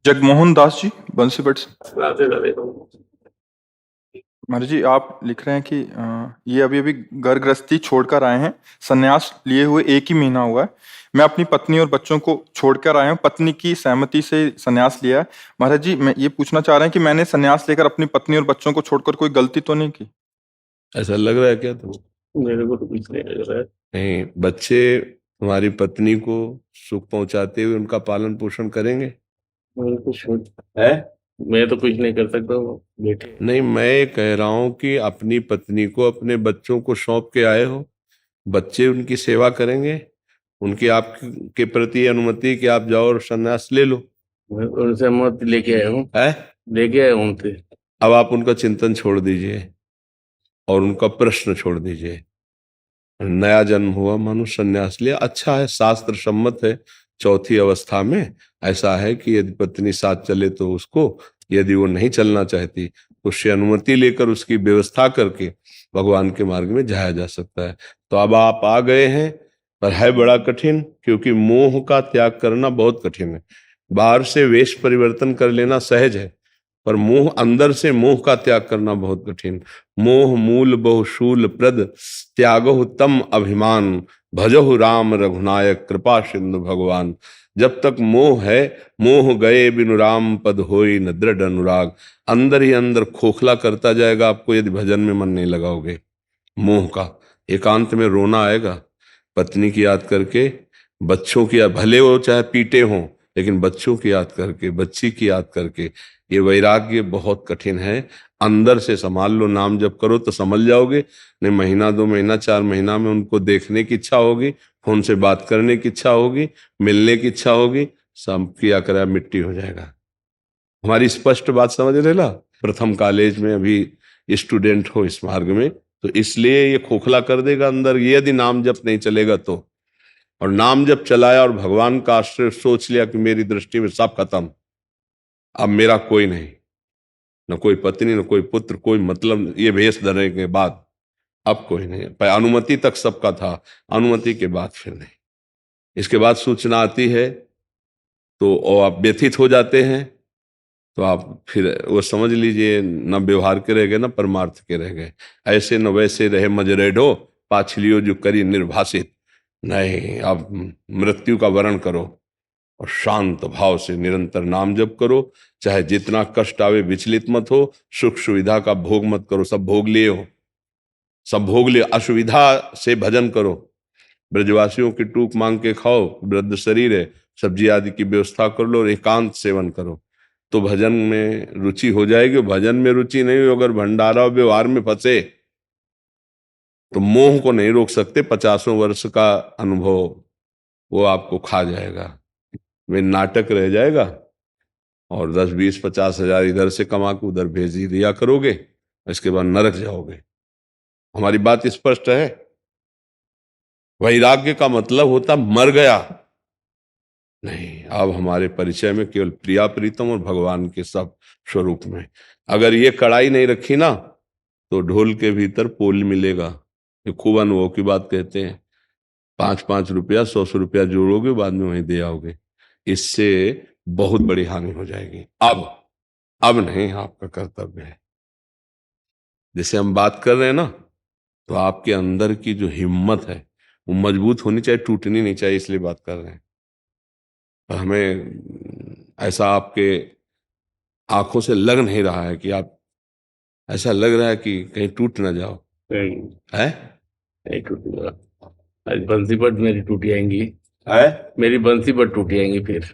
जगमोहन दास जी बंसीपट से। राधे राधे कहूँ। महाराज जी, आप लिख रहे हैं कि ये अभी अभी घर गृहस्थी छोड़कर आए हैं, संन्यास लिए हुए 1 ही महीना हुआ है। मैं अपनी पत्नी और बच्चों को छोड़कर आया हूँ, पत्नी की सहमति से संन्यास लिया है। महाराज जी, मैं ये पूछना चाह रहे हैं कि मैंने संन्यास लेकर अपनी पत्नी और बच्चों को छोड़कर कोई गलती तो नहीं की? ऐसा लग रहा है क्या तुमको? मेरे को तो कुछ नहीं लग रहा है। नहीं, बच्चे तुम्हारी पत्नी को सुख पहुंचाते हुए उनका पालन पोषण करेंगे? मैं कुछ है? मैं तो कुछ नहीं कर सकता, वो बेटे। नहीं, मैं ये कह रहा हूं कि अपनी पत्नी को अपने बच्चों को सौंप के आए हो, बच्चे उनकी सेवा करेंगे, उनकी आपके प्रति अनुमति कि आप जाओ और संन्यास ले लो। मैं उनसे मत लेके आया हूँ, है? लेके आया हूँ उनसे। अब आप उनका चिंतन छोड़ दीजिए और उनका प्रश्न छोड़ दीजिए। नया जन्म हुआ, मनुष्य संन्यास लिया, अच्छा है, शास्त्र सम्मत है। चौथी अवस्था में ऐसा है कि यदि पत्नी साथ चले तो उसको, यदि वो नहीं चलना चाहती तो उससे अनुमति लेकर उसकी व्यवस्था करके भगवान के मार्ग में जाया जा सकता है। तो अब आप आ गए हैं, पर है बड़ा कठिन, क्योंकि मोह का त्याग करना बहुत कठिन है। बाहर से वेश परिवर्तन कर लेना सहज है, पर मोह, अंदर से मोह का त्याग करना बहुत कठिन। मोह मूल बहुशूल प्रद, त्यागो तम अभिमान, भजहु राम रघुनायक कृपा सिंधु भगवान। जब तक मोह है, मोह गए बिनु राम पद होई न दृढ़ अनुराग। अंदर ही अंदर खोखला करता जाएगा आपको, यदि भजन में मन नहीं लगाओगे। मोह का एकांत में रोना आएगा, पत्नी की याद करके, बच्चों की याद, भले वो चाहे पीटे हों, लेकिन बच्चों की याद करके, बच्ची की याद करके। ये वैराग्य बहुत कठिन है। अंदर से संभाल लो, नाम जप करो तो संभल जाओगे। नहीं, महीना 2 महीना 4 महीना में उनको देखने की इच्छा होगी, फोन से बात करने की इच्छा होगी, मिलने की इच्छा होगी, सब किया करा मिट्टी हो जाएगा। हमारी स्पष्ट बात समझ रहे ना? प्रथम कॉलेज में अभी स्टूडेंट हो इस मार्ग में, तो इसलिए ये खोखला कर देगा अंदर, ये यदि नाम जप नहीं चलेगा तो। और नाम जब चलाया और भगवान का आश्रय सोच लिया कि मेरी दृष्टि में सब खत्म, अब मेरा कोई नहीं, न कोई पत्नी न कोई पुत्र, कोई मतलब, ये भेष धरने के बाद अब कोई नहीं। पर अनुमति तक सबका था, अनुमति के बाद फिर नहीं। इसके बाद सूचना आती है तो और आप व्यथित हो जाते हैं, तो आप फिर वो समझ लीजिए, न व्यवहार के रह गए न परमार्थ के रह गए। ऐसे न वैसे रहे मजरेडो, पाछलियो जो करी निर्भाषित। नहीं, आप मृत्यु का वरण करो और शांत भाव से निरंतर नाम जप करो। चाहे जितना कष्ट आवे विचलित मत हो, सुख सुविधा का भोग मत करो, सब भोग लिए हो, सब भोग लिए, असुविधा से भजन करो। ब्रजवासियों की टूक मांग के खाओ, वृद्ध शरीर है, सब्जी आदि की व्यवस्था कर लो और एकांत सेवन करो, तो भजन में रुचि हो जाएगी। भजन में रुचि नहीं हो, अगर भंडारा और व्यवहार में फंसे तो मोह को नहीं रोक सकते। 50 वर्ष का अनुभव वो आपको खा जाएगा, वे नाटक रह जाएगा। और 10 20 50 हजार इधर से कमा के उधर भेज ही दिया करोगे, इसके बाद नरक जाओगे। हमारी बात स्पष्ट है। वैराग्य का मतलब होता मर गया नहीं, अब हमारे परिचय में केवल प्रिया प्रीतम और भगवान के सब स्वरूप में। अगर ये कड़ाई नहीं रखी ना, तो ढोल के भीतर पोल मिलेगा। ये खूब अनुभव की बात कहते हैं। 5 5 रुपया 100 100 रुपया जोड़ोगे, बाद में वहीं दे आओगे, इससे बहुत बड़ी हानि हो जाएगी। अब नहीं, आपका कर्तव्य है। जैसे हम बात कर रहे हैं ना, तो आपके अंदर की जो हिम्मत है वो मजबूत होनी चाहिए, टूटनी नहीं चाहिए, इसलिए बात कर रहे हैं। पर हमें ऐसा आपके आंखों से लग नहीं रहा है कि आप, ऐसा लग रहा है कि कहीं टूट ना जाओ। नहीं, है? नहीं टूटेगा। आज बंसी पट मेरी टूट जाएंगी। है? मेरी बंसी पट टूट जाएंगी फिर,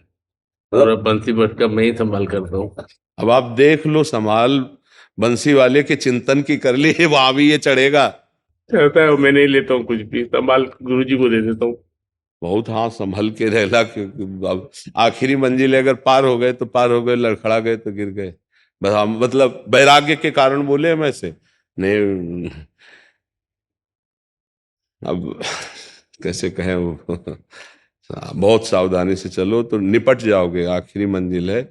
और अब बंसी पट का मैं ही संभाल करता हूँ। अब आप देख लो, संभाल बंसी वाले के चिंतन की कर ली, वहां भी ये चढ़ेगा। चलता है, मैं नहीं लेता हूँ कुछ भी, संभाल गुरुजी को दे देता हूँ। बहुत, हाँ, संभल के रहला, क्योंकि अब आखिरी मंजिल अगर पार हो गए तो पार हो गए, लड़खड़ा गए तो गिर गए। बस हम, मतलब वैराग्य के कारण बोले हम ऐसे नहीं। अब कैसे कहें वो, बहुत सावधानी से चलो तो निपट जाओगे। आखिरी मंजिल है।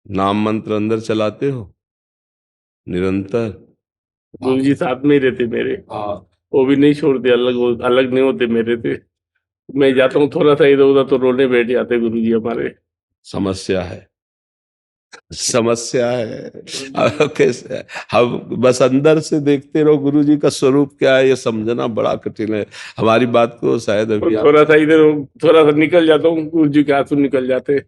नाम मंत्र अंदर चलाते हो निरंतर। गुरुजी साथ में ही रहते मेरे, वो भी नहीं छोड़ते, अलग अलग नहीं होते मेरे से। मैं जाता हूँ थोड़ा सा इधर उधर तो रोने बैठ जाते गुरुजी हमारे। समस्या है, समस्या है। अब कैसे है? हम बस अंदर से देखते रहो गुरु जी का स्वरूप क्या है, ये समझना बड़ा कठिन है। हमारी बात को शायद अभी आप थोड़ा सा इधर थोड़ा सा निकल जाता हूँ, गुरु जी के हाथों निकल जाते।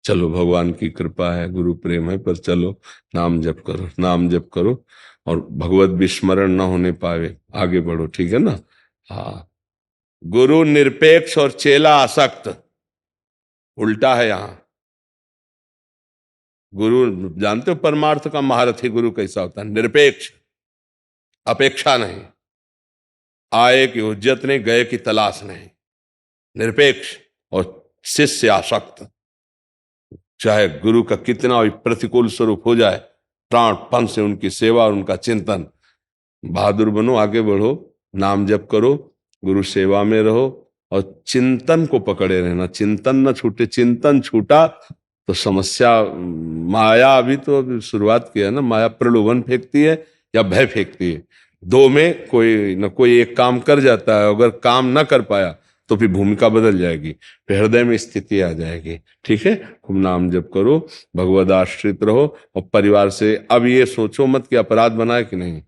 चलो, भगवान की कृपा है, गुरु प्रेम है, पर चलो नाम जप करो, नाम जप करो, और भगवत विस्मरण न होने पावे, आगे बढ़ो, ठीक है ना। हाँ, गुरु निरपेक्ष और चेला आसक्त, उल्टा है यहाँ। गुरु, जानते हो परमार्थ का महारथी गुरु कैसा होता है? निरपेक्ष, अपेक्षा नहीं, आए की उज्जत नहीं, गए की तलाश नहीं, निरपेक्ष। और शिष्य आसक्त, चाहे गुरु का कितना भी प्रतिकूल स्वरूप हो जाए, प्राणपण से उनकी सेवा और उनका चिंतन। बहादुर बनो, आगे बढ़ो, नाम जप करो, गुरु सेवा में रहो, और चिंतन को पकड़े रहना, चिंतन न छूटे। चिंतन छूटा तो समस्या, माया, अभी तो अभी शुरुआत किया ना, माया प्रलोभन फेंकती है या भय फेंकती है। दो में कोई न कोई एक काम कर जाता है, अगर काम न कर पाया तो फिर भूमिका बदल जाएगी, फिर हृदय में स्थिति आ जाएगी। ठीक है, खूब नाम जप करो, भगवद आश्रित रहो, और परिवार से अब ये सोचो मत कि अपराध बनाए कि नहीं,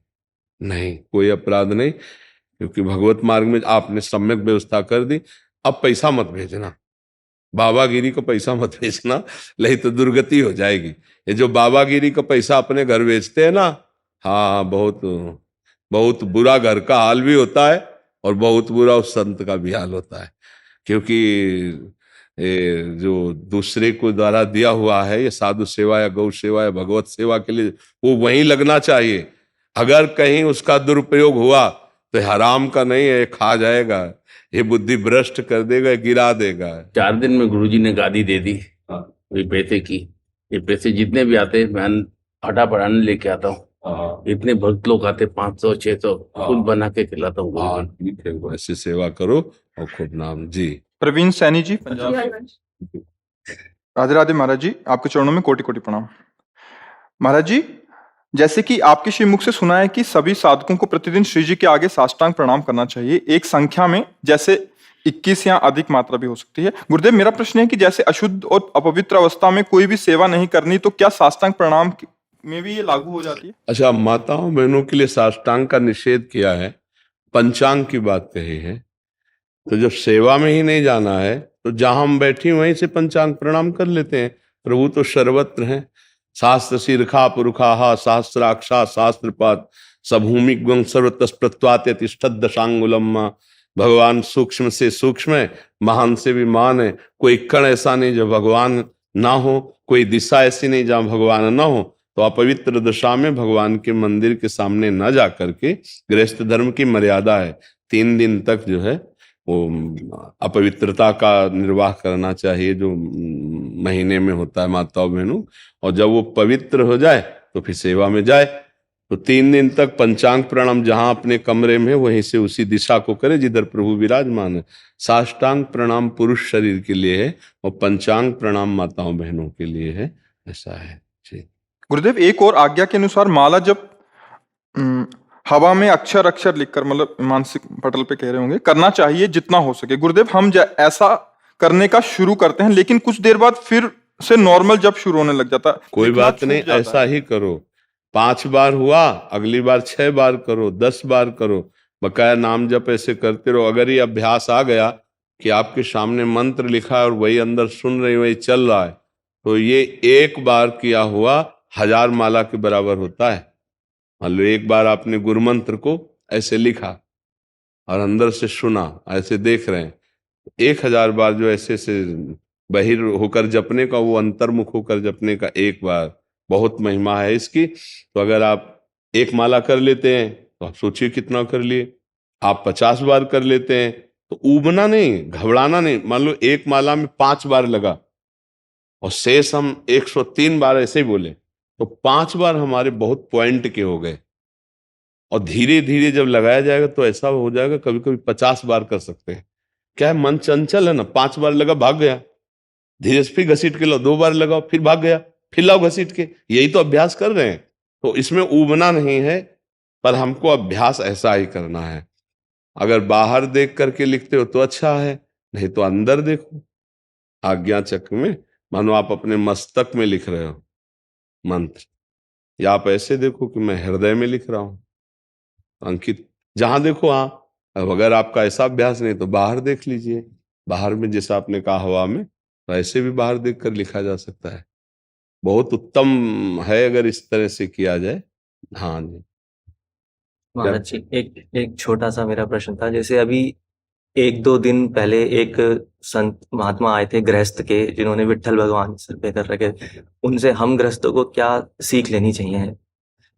नहीं, कोई अपराध नहीं, क्योंकि भगवत मार्ग में आपने सम्यक व्यवस्था कर दी। अब पैसा मत भेजना, बाबागिरी का पैसा मत भेजना, नहीं तो दुर्गति हो जाएगी। ये जो बाबागिरी का पैसा अपने घर बेचते हैं ना, हाँ, बहुत बहुत बुरा घर का हाल भी होता है, और बहुत बुरा उस संत का भी हाल होता है। क्योंकि जो दूसरे को द्वारा दिया हुआ है, ये साधु सेवा या गौ सेवा या भगवत सेवा के लिए, वो वहीं लगना चाहिए। अगर कहीं उसका दुरुपयोग हुआ तो हराम का नहीं है, खा जाएगा, ये बुद्धि भ्रष्ट कर देगा, गिरा देगा। 4 दिन में गुरु जी ने गादी दे दी, ये पैसे की। ये पैसे जितने भी आते मैं फटाफट अन्न लेके आता हूँ। इतने भक्त लोग आते, 500 600 खुद बना के खिलाता हूँ गुरु जी। ठीक है, ऐसी सेवा करो और खूब नाम जी। प्रवीण सैनी जी, पंजाब से। राधे राधे महाराज जी, आपके चरणों में कोटि कोटि प्रणाम। महाराज जी, जैसे कि आपके श्रीमुख से सुना है कि सभी साधकों को प्रतिदिन श्री जी के आगे साष्टांग प्रणाम करना चाहिए, एक संख्या में, जैसे 21 या अधिक मात्रा भी हो सकती है। गुरुदेव, मेरा प्रश्न है कि जैसे अशुद्ध और अपवित्र अवस्था में कोई भी सेवा नहीं करनी, तो क्या साष्टांग प्रणाम में भी ये लागू हो जाती है? अच्छा, माताओं बहनों के लिए साष्टांग का निषेध किया है, पंचांग की बात कही है। तो जब सेवा में ही नहीं जाना है, तो जहां हम बैठे वहीं से पंचांग प्रणाम कर लेते हैं। प्रभु तो सर्वत्र हैं। शास्त्र शीर्षा पुरुषा सहस्राक्षा शास्त्रपात सभूमि ग्वं सर्वतस्प्रत्वात तिष्ठत दशांगुलम। भगवान सूक्ष्म से सूक्ष्म है, महान से भी महान है। कोई कण ऐसा नहीं जो भगवान ना हो, कोई दिशा ऐसी नहीं जहां भगवान ना हो। तो अपवित्र दशा में भगवान के मंदिर के सामने न जा करके, गृहस्थ धर्म की मर्यादा है 3 दिन तक जो है वो अपवित्रता का निर्वाह करना चाहिए, जो महीने में होता है माताओं बहनों। और जब वो पवित्र हो जाए तो फिर सेवा में जाए। तो 3 दिन तक पंचांग प्रणाम जहां अपने कमरे में, वहीं से उसी दिशा को करे जिधर प्रभु विराजमान है। साष्टांग प्रणाम पुरुष शरीर के लिए है, और पंचांग प्रणाम माताओं बहनों के लिए है। ऐसा है जी। गुरुदेव, एक और आज्ञा के अनुसार माला जब हवा में अक्षर अक्षर लिखकर, मतलब मानसिक पटल पे कह रहे होंगे, करना चाहिए जितना हो सके। गुरुदेव, हम ऐसा करने का शुरू करते हैं, लेकिन कुछ देर बाद फिर से नॉर्मल जब शुरू होने लग जाता है। कोई बात नहीं, ऐसा ही करो। 5 बार हुआ, अगली बार 6 बार करो, 10 बार करो, बकाया नाम जप ऐसे करते रहो। अगर ये अभ्यास आ गया कि आपके सामने मंत्र लिखा है और वही अंदर सुन रही, वही चल रहा है, तो ये एक बार किया हुआ 1000 माला के बराबर होता है। मान लो एक बार आपने गुरु मंत्र को ऐसे लिखा और अंदर से सुना, ऐसे देख रहे हैं, 1000 बार जो ऐसे से बहिर होकर जपने का, वो अंतर्मुख होकर जपने का 1 बार, बहुत महिमा है इसकी। तो अगर आप 1 माला कर लेते हैं तो आप सोचिए कितना कर लिए। आप 50 बार कर लेते हैं तो ऊबना नहीं, घबराना नहीं। मान लो 1 माला में 5 बार लगा और शेष हम 103 बार ऐसे ही बोले, तो 5 बार हमारे बहुत पॉइंट के हो गए। और धीरे धीरे जब लगाया जाएगा तो ऐसा हो जाएगा, कभी कभी 50 बार कर सकते हैं। क्या है, मन चंचल है ना, 5 बार लगा भाग गया, धीरे से फिर घसीट के लो, 2 बार लगाओ फिर भाग गया, फिर लाओ घसीट के, यही तो अभ्यास कर रहे हैं। तो इसमें ऊबना नहीं है, पर हमको अभ्यास ऐसा ही करना है। अगर बाहर देख करके लिखते हो तो अच्छा है, नहीं तो अंदर देखो। आज्ञा चक्र में मानो आप अपने मस्तक में लिख रहे हो मंत्र, या आप ऐसे देखो कि मैं हृदय में लिख रहा हूं अंकित, जहां देखो अब अगर आपका ऐसा अभ्यास नहीं तो बाहर देख लीजिए, बाहर में जैसा आपने कहा हवा में, तो ऐसे भी बाहर देख कर लिखा जा सकता है। बहुत उत्तम है अगर इस तरह से किया जाए। हाँ जी। महाराज जी, एक एक छोटा सा मेरा प्रश्न था। जैसे अभी 1-2 दिन पहले एक संत महात्मा आए थे गृहस्थ के, जिन्होंने विट्ठल भगवान सर पे कर रखे। उनसे हम गृहस्थों को क्या सीख लेनी चाहिए?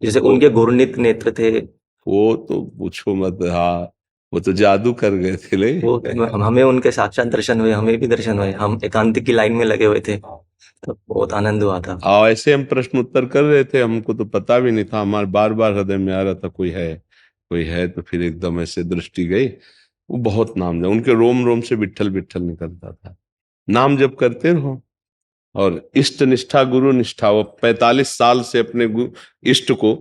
जैसे उनके घूर्णित नेत्र थे, वो तो पूछो मत, हाँ वो तो जादू कर गए थे ले। वो हमें उनके साक्षात दर्शन हुए, हमें भी दर्शन हुए। हम एकांतिक की लाइन में लगे हुए थे, तो बहुत आनंद हुआ था। ऐसे हम प्रश्न उत्तर कर रहे थे, हमको तो पता भी नहीं था, हमारे बार बार हृदय में आ रहा था कोई है कोई है, तो फिर एकदम ऐसे दृष्टि गई। वो बहुत नाम जप, उनके रोम रोम से विट्ठल विट्ठल निकलता था। नाम जप करते रहो और इष्ट निष्ठा गुरु निष्ठा, वो 45 साल से अपने इष्ट को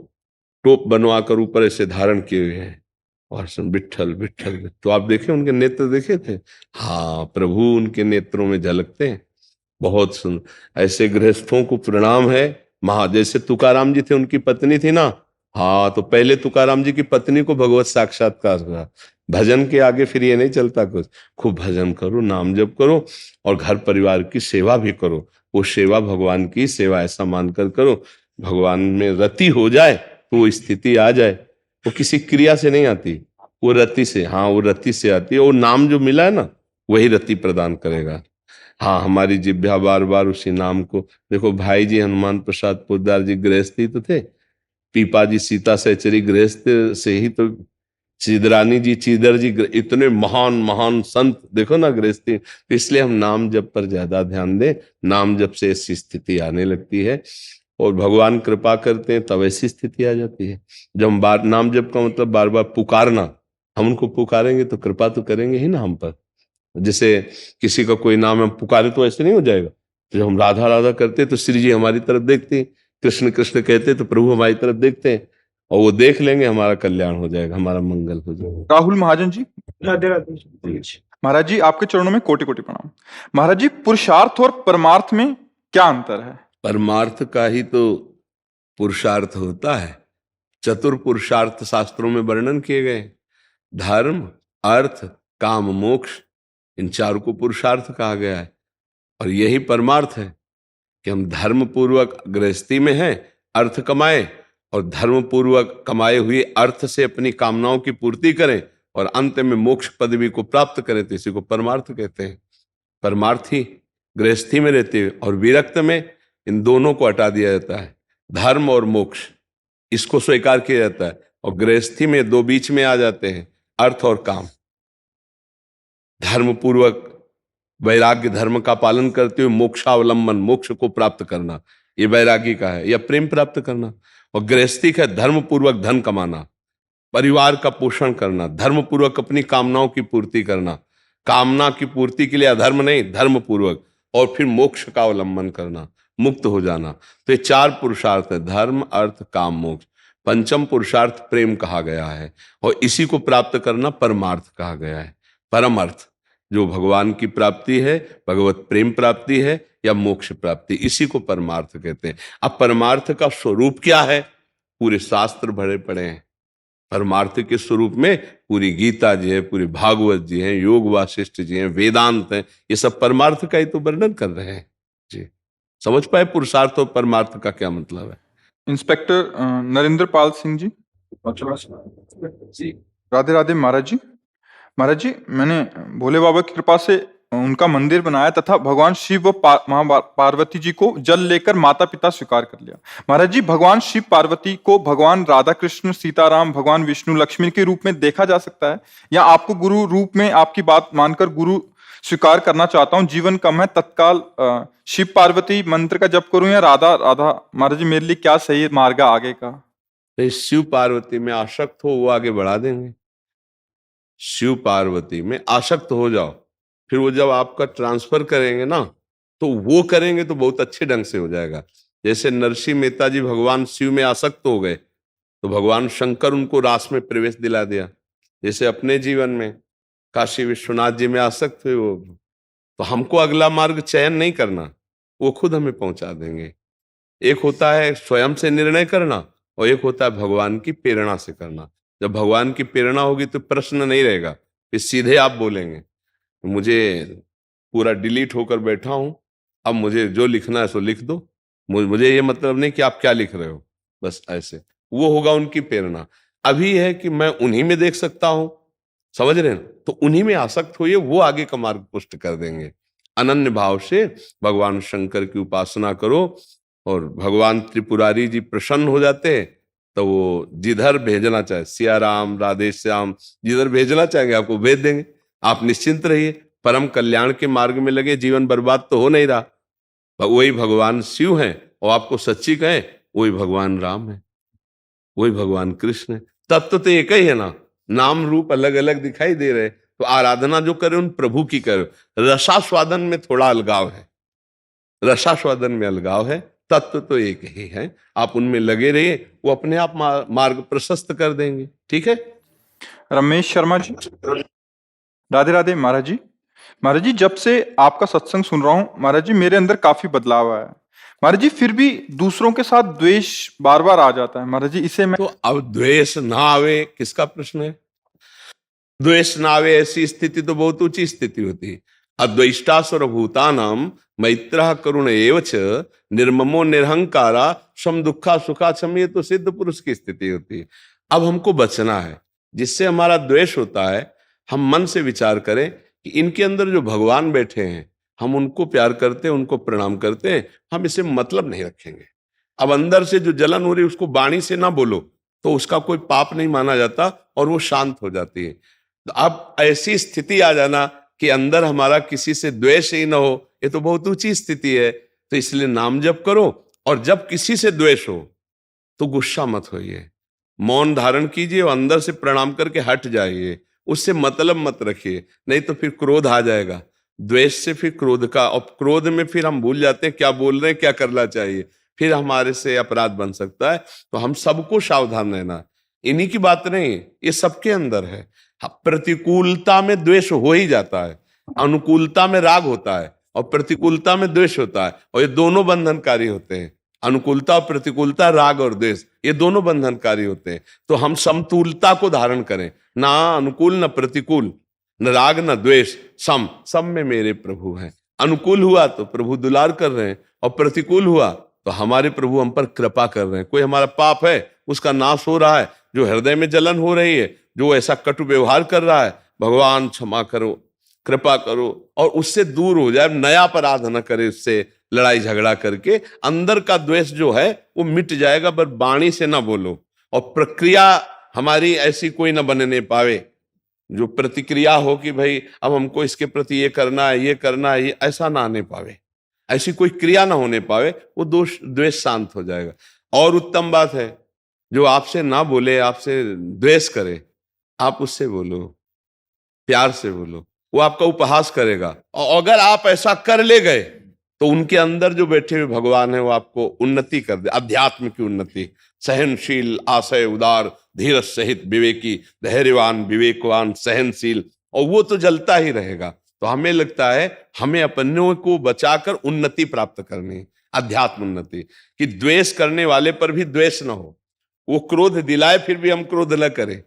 टोप बनवा कर ऊपर ऐसे धारण किए हुए हैं और विट्ठल विट्ठल। तो आप देखे उनके नेत्र देखे थे? हाँ, प्रभु उनके नेत्रों में झलकते हैं। बहुत सुंदर। ऐसे गृहस्थों को प्रणाम है। जैसे तुकाराम जी थे, उनकी पत्नी थी ना, हाँ, तो पहले तुकाराम जी की पत्नी को भगवत साक्षात्कार हुआ। भजन के आगे फिर ये नहीं चलता कुछ। खूब भजन करो, नाम जप करो और घर परिवार की सेवा भी करो। वो सेवा भगवान की सेवा ऐसा मानकर करो, भगवान में रति हो जाए तो वो स्थिति आ जाए। वो किसी क्रिया से नहीं आती, वो रति से, हाँ वो रति से आती है। वो नाम जो मिला है ना, वही रति प्रदान करेगा। हाँ, हमारी जिभ्या बार बार उसी नाम को, देखो भाई जी हनुमान प्रसाद पोद्दार जी गृहस्थी तो थे, पीपा जी सीता सहचरी गृहस्थ से ही तो, चिदरानी जी चीदर जी इतने महान महान संत देखो ना गृहस्थी। इसलिए हम नाम जप पर ज्यादा ध्यान दें। नाम जप से ऐसी स्थिति आने लगती है और भगवान कृपा करते हैं तब ऐसी स्थिति आ जाती है। जब हम बार नाम जप का मतलब बार बार पुकारना, हम उनको पुकारेंगे तो कृपा तो करेंगे ही ना हम पर। जैसे किसी का कोई नाम हम पुकारे तो ऐसे नहीं हो जाएगा। तो जब हम राधा राधा करते तो श्री जी हमारी तरफ देखते, कृष्ण कृष्ण कहते तो प्रभु हमारी तरफ देखते हैं, और वो देख लेंगे, हमारा कल्याण हो जाएगा, हमारा मंगल हो जाएगा। राहुल महाजन जी, राधे राधे। महाराज जी आपके चरणों में कोटि कोटि प्रणाम। महाराज जी, पुरुषार्थ और परमार्थ में क्या अंतर है? परमार्थ का ही तो पुरुषार्थ होता है। चतुर पुरुषार्थ शास्त्रों में वर्णन किए गए। धर्म, अर्थ, काम, मोक्ष, इन चारों को पुरुषार्थ कहा गया है। और यही परमार्थ है कि हम धर्म पूर्वक गृहस्थी में हैं, अर्थ कमाएं, और धर्म पूर्वक कमाए हुए अर्थ से अपनी कामनाओं की पूर्ति करें और अंत में मोक्ष पदवी को प्राप्त करें, तो इसी को परमार्थ कहते हैं। परमार्थी गृहस्थी में रहते हैं और विरक्त में इन दोनों को हटा दिया जाता है, धर्म और मोक्ष, इसको स्वीकार किया जाता है। और गृहस्थी में दो बीच में आ जाते हैं, अर्थ और काम। धर्म पूर्वक वैराग्य, धर्म का पालन करते हुए मोक्षावलंबन, मोक्ष को प्राप्त करना, ये वैरागी का है, या प्रेम प्राप्त करना। और गृहस्थी का धर्म पूर्वक धन कमाना, परिवार का पोषण करना, धर्म पूर्वक अपनी कामनाओं की पूर्ति करना, कामना की पूर्ति के लिए अधर्म नहीं, धर्म पूर्वक, और फिर मोक्ष का अवलंबन करना, मुक्त हो जाना। तो ये चार पुरुषार्थ है, धर्म, अर्थ, काम, मोक्ष। पंचम पुरुषार्थ प्रेम कहा गया है, और इसी को प्राप्त करना परमार्थ कहा गया है। परम अर्थ जो भगवान की प्राप्ति है, भगवत प्रेम प्राप्ति है या मोक्ष प्राप्ति, इसी को परमार्थ कहते हैं। अब परमार्थ का स्वरूप क्या है? पूरे शास्त्र भरे पड़े हैं। परमार्थ के स्वरूप में पूरी गीता जी है, पूरी भागवत जी है, योग वासिष्ठ जी हैं, वेदांत हैं, ये सब परमार्थ का ही तो वर्णन कर रहे हैं जी। समझ पाए पुरुषार्थ और परमार्थ का क्या मतलब है? इंस्पेक्टर नरेंद्र पाल सिंह जी। राधे राधे महाराज जी। महाराज जी, मैंने भोले बाबा की कृपा से उनका मंदिर बनाया तथा भगवान शिव व मां पार्वती जी को जल लेकर माता पिता स्वीकार कर लिया। महाराज जी, भगवान शिव पार्वती को भगवान राधा कृष्ण सीताराम, भगवान विष्णु लक्ष्मी के रूप में देखा जा सकता है, या आपको गुरु रूप में आपकी बात मानकर गुरु स्वीकार करना चाहता हूँ, जीवन कम है, तत्काल शिव पार्वती मंत्र का जप करूं या राधा राधा? महाराज जी, मेरे लिए क्या सही मार्ग है आगे का? तो शिव पार्वती में आसक्त हो, वो आगे बढ़ा देंगे। शिव पार्वती में आसक्त हो जाओ, फिर वो जब आपका ट्रांसफर करेंगे ना, तो वो करेंगे तो बहुत अच्छे ढंग से हो जाएगा। जैसे नरसिंह मेहता जी भगवान शिव में आसक्त हो गए, तो भगवान शंकर उनको रास में प्रवेश दिला दिया। जैसे अपने जीवन में काशी विश्वनाथ जी में आसक्त हुए, वो तो हमको अगला मार्ग चयन नहीं करना, वो खुद हमें पहुंचा देंगे। एक होता है स्वयं से निर्णय करना और एक होता है भगवान की प्रेरणा से करना। जब भगवान की प्रेरणा होगी तो प्रश्न नहीं रहेगा, फिर सीधे आप बोलेंगे मुझे पूरा डिलीट होकर बैठा हूं, अब मुझे जो लिखना है सो लिख दो, मुझे ये मतलब नहीं कि आप क्या लिख रहे हो, बस ऐसे। वो होगा उनकी प्रेरणा। अभी है कि मैं उन्हीं में देख सकता हूं, समझ रहे हैं, तो उन्हीं में आसक्त होइए, वो आगे का मार्ग पुष्ट कर देंगे। अनन्य भाव से भगवान शंकर की उपासना करो और भगवान त्रिपुरारी जी प्रसन्न हो जाते हैं, तो वो जिधर भेजना चाहे, सिया राम राधे श्याम, जिधर भेजना चाहेंगे आपको भेज देंगे। आप निश्चिंत रहिए, परम कल्याण के मार्ग में लगे, जीवन बर्बाद तो हो नहीं रहा। वही भगवान शिव हैं और आपको सच्ची कहें वही भगवान राम है, वही भगवान कृष्ण है। तत्व तो एक ही है ना, नाम रूप अलग अलग दिखाई दे रहे, तो आराधना जो करे उन प्रभु की करो। रसास्वादन में थोड़ा अलगाव है, रसास्वादन में अलगाव है, तत्व तो एक ही है। आप उनमें लगे रहिए, वो अपने आप मार्ग प्रशस्त कर देंगे। ठीक है। रमेश शर्मा जी, राधे राधे महाराज जी। महाराज जी, जब से आपका सत्संग सुन रहा हूँ महाराज जी, मेरे अंदर काफी बदलाव आया है महाराज जी। फिर भी दूसरों के साथ द्वेष बार बार आ जाता है महाराज जी, इसे मैं तो अब द्वेष ना आवे किसका प्रश्न है? द्वेष ना आवे ऐसी स्थिति तो बहुत ऊंची स्थिति होती है। अद्वेष्टा सर्वभूतानां मैत्रः करुण एवच निर्ममो निरहंकारा सम दुखा सुखा सम, ये तो सिद्ध पुरुष की स्थिति होती है। अब हमको बचना है, जिससे हमारा द्वेष होता है हम मन से विचार करें कि इनके अंदर जो भगवान बैठे हैं, हम उनको प्यार करते हैं, उनको प्रणाम करते हैं, हम इसे मतलब नहीं रखेंगे। अब अंदर से जो जलन हो रही है उसको वाणी से ना बोलो तो उसका कोई पाप नहीं माना जाता और वो शांत हो जाती है। तो अब ऐसी स्थिति आ जाना कि अंदर हमारा किसी से द्वेष ही ना हो, ये तो बहुत ऊंची स्थिति है। तो इसलिए नाम जप करो, और जब किसी से द्वेष हो तो गुस्सा मत होइए, मौन धारण कीजिए और अंदर से प्रणाम करके हट जाइए, उससे मतलब मत रखिए, नहीं तो फिर क्रोध आ जाएगा। द्वेष से फिर क्रोध का, और क्रोध में फिर हम भूल जाते हैं क्या बोल रहे हैं, क्या करना चाहिए, फिर हमारे से अपराध बन सकता है। तो हम सबको सावधान रहना, इन्हीं की बात नहीं, ये सबके अंदर है। प्रतिकूलता में द्वेष हो ही जाता है, अनुकूलता में राग होता है और प्रतिकूलता में द्वेष होता है, और ये दोनों बंधनकारी होते हैं। अनुकूलता और प्रतिकूलता, राग और द्वेष, ये दोनों बंधनकारी होते हैं। तो हम समतुलता को धारण करें, ना अनुकूल न प्रतिकूल, न राग न द्वेष, सम सब में मेरे प्रभु हैं। अनुकूल हुआ तो प्रभु दुलार कर रहे हैं, और प्रतिकूल हुआ तो हमारे प्रभु हम पर कृपा कर रहे हैं। कोई हमारा पाप है उसका नाश हो रहा है, जो हृदय में जलन हो रही है, जो ऐसा कटु व्यवहार कर रहा है, भगवान क्षमा करो, कृपा करो और उससे दूर हो जाए, नया अपराध न करे, उससे लड़ाई झगड़ा करके अंदर का द्वेष जो है वो मिट जाएगा। पर वाणी से ना बोलो, और प्रक्रिया हमारी ऐसी कोई ना बनने पावे जो प्रतिक्रिया हो कि भाई अब हमको इसके प्रति ये करना है, ये करना है, ये ऐसा ना आने पावे, ऐसी कोई क्रिया ना होने पावे, वो द्वेष शांत हो जाएगा। और उत्तम बात है, जो आपसे ना बोले, आपसे द्वेष करे, आप उससे बोलो, प्यार से बोलो, वो आपका उपहास करेगा। और अगर आप ऐसा कर ले गए तो उनके अंदर जो बैठे हुए भगवान है वो आपको उन्नति कर दे, अध्यात्म की उन्नति। सहनशील, आशय उदार, धीरज सहित विवेकी, धैर्यवान, विवेकवान, सहनशील, और वो तो जलता ही रहेगा। तो हमें लगता है हमें अपनों को बचाकर उन्नति प्राप्त करनी, अध्यात्म उन्नति, कि द्वेष करने वाले पर भी द्वेष न हो, वो क्रोध दिलाए फिर भी हम क्रोध न करें,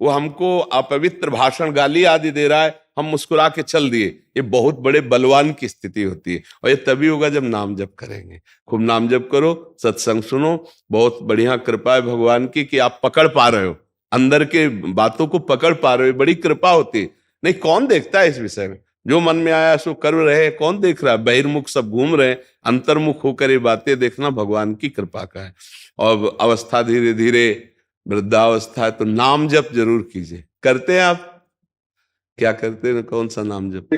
वो हमको अपवित्र भाषण, गाली आदि दे रहा है, हम मुस्कुरा के चल दिए, ये बहुत बड़े बलवान की स्थिति होती है। और ये तभी होगा जब नाम जप करेंगे। खूब नाम जप करो, सत्संग सुनो, बहुत बढ़िया कृपा है भगवान की कि आप पकड़ पा रहे हो, अंदर के बातों को पकड़ पा रहे हो, बड़ी कृपा होती है। नहीं, कौन देखता है इस विषय में, जो मन में आया सो कर रहे, कौन देख रहा है, बहिर्मुख सब घूम रहे, अंतर्मुख होकर ये बातें देखना भगवान की कृपा का है। और अवस्था धीरे धीरे वृद्धावस्था है तो नाम जप जरूर कीजिए। करते हैं आप? क्या करते हैं? कौन सा नाम जप?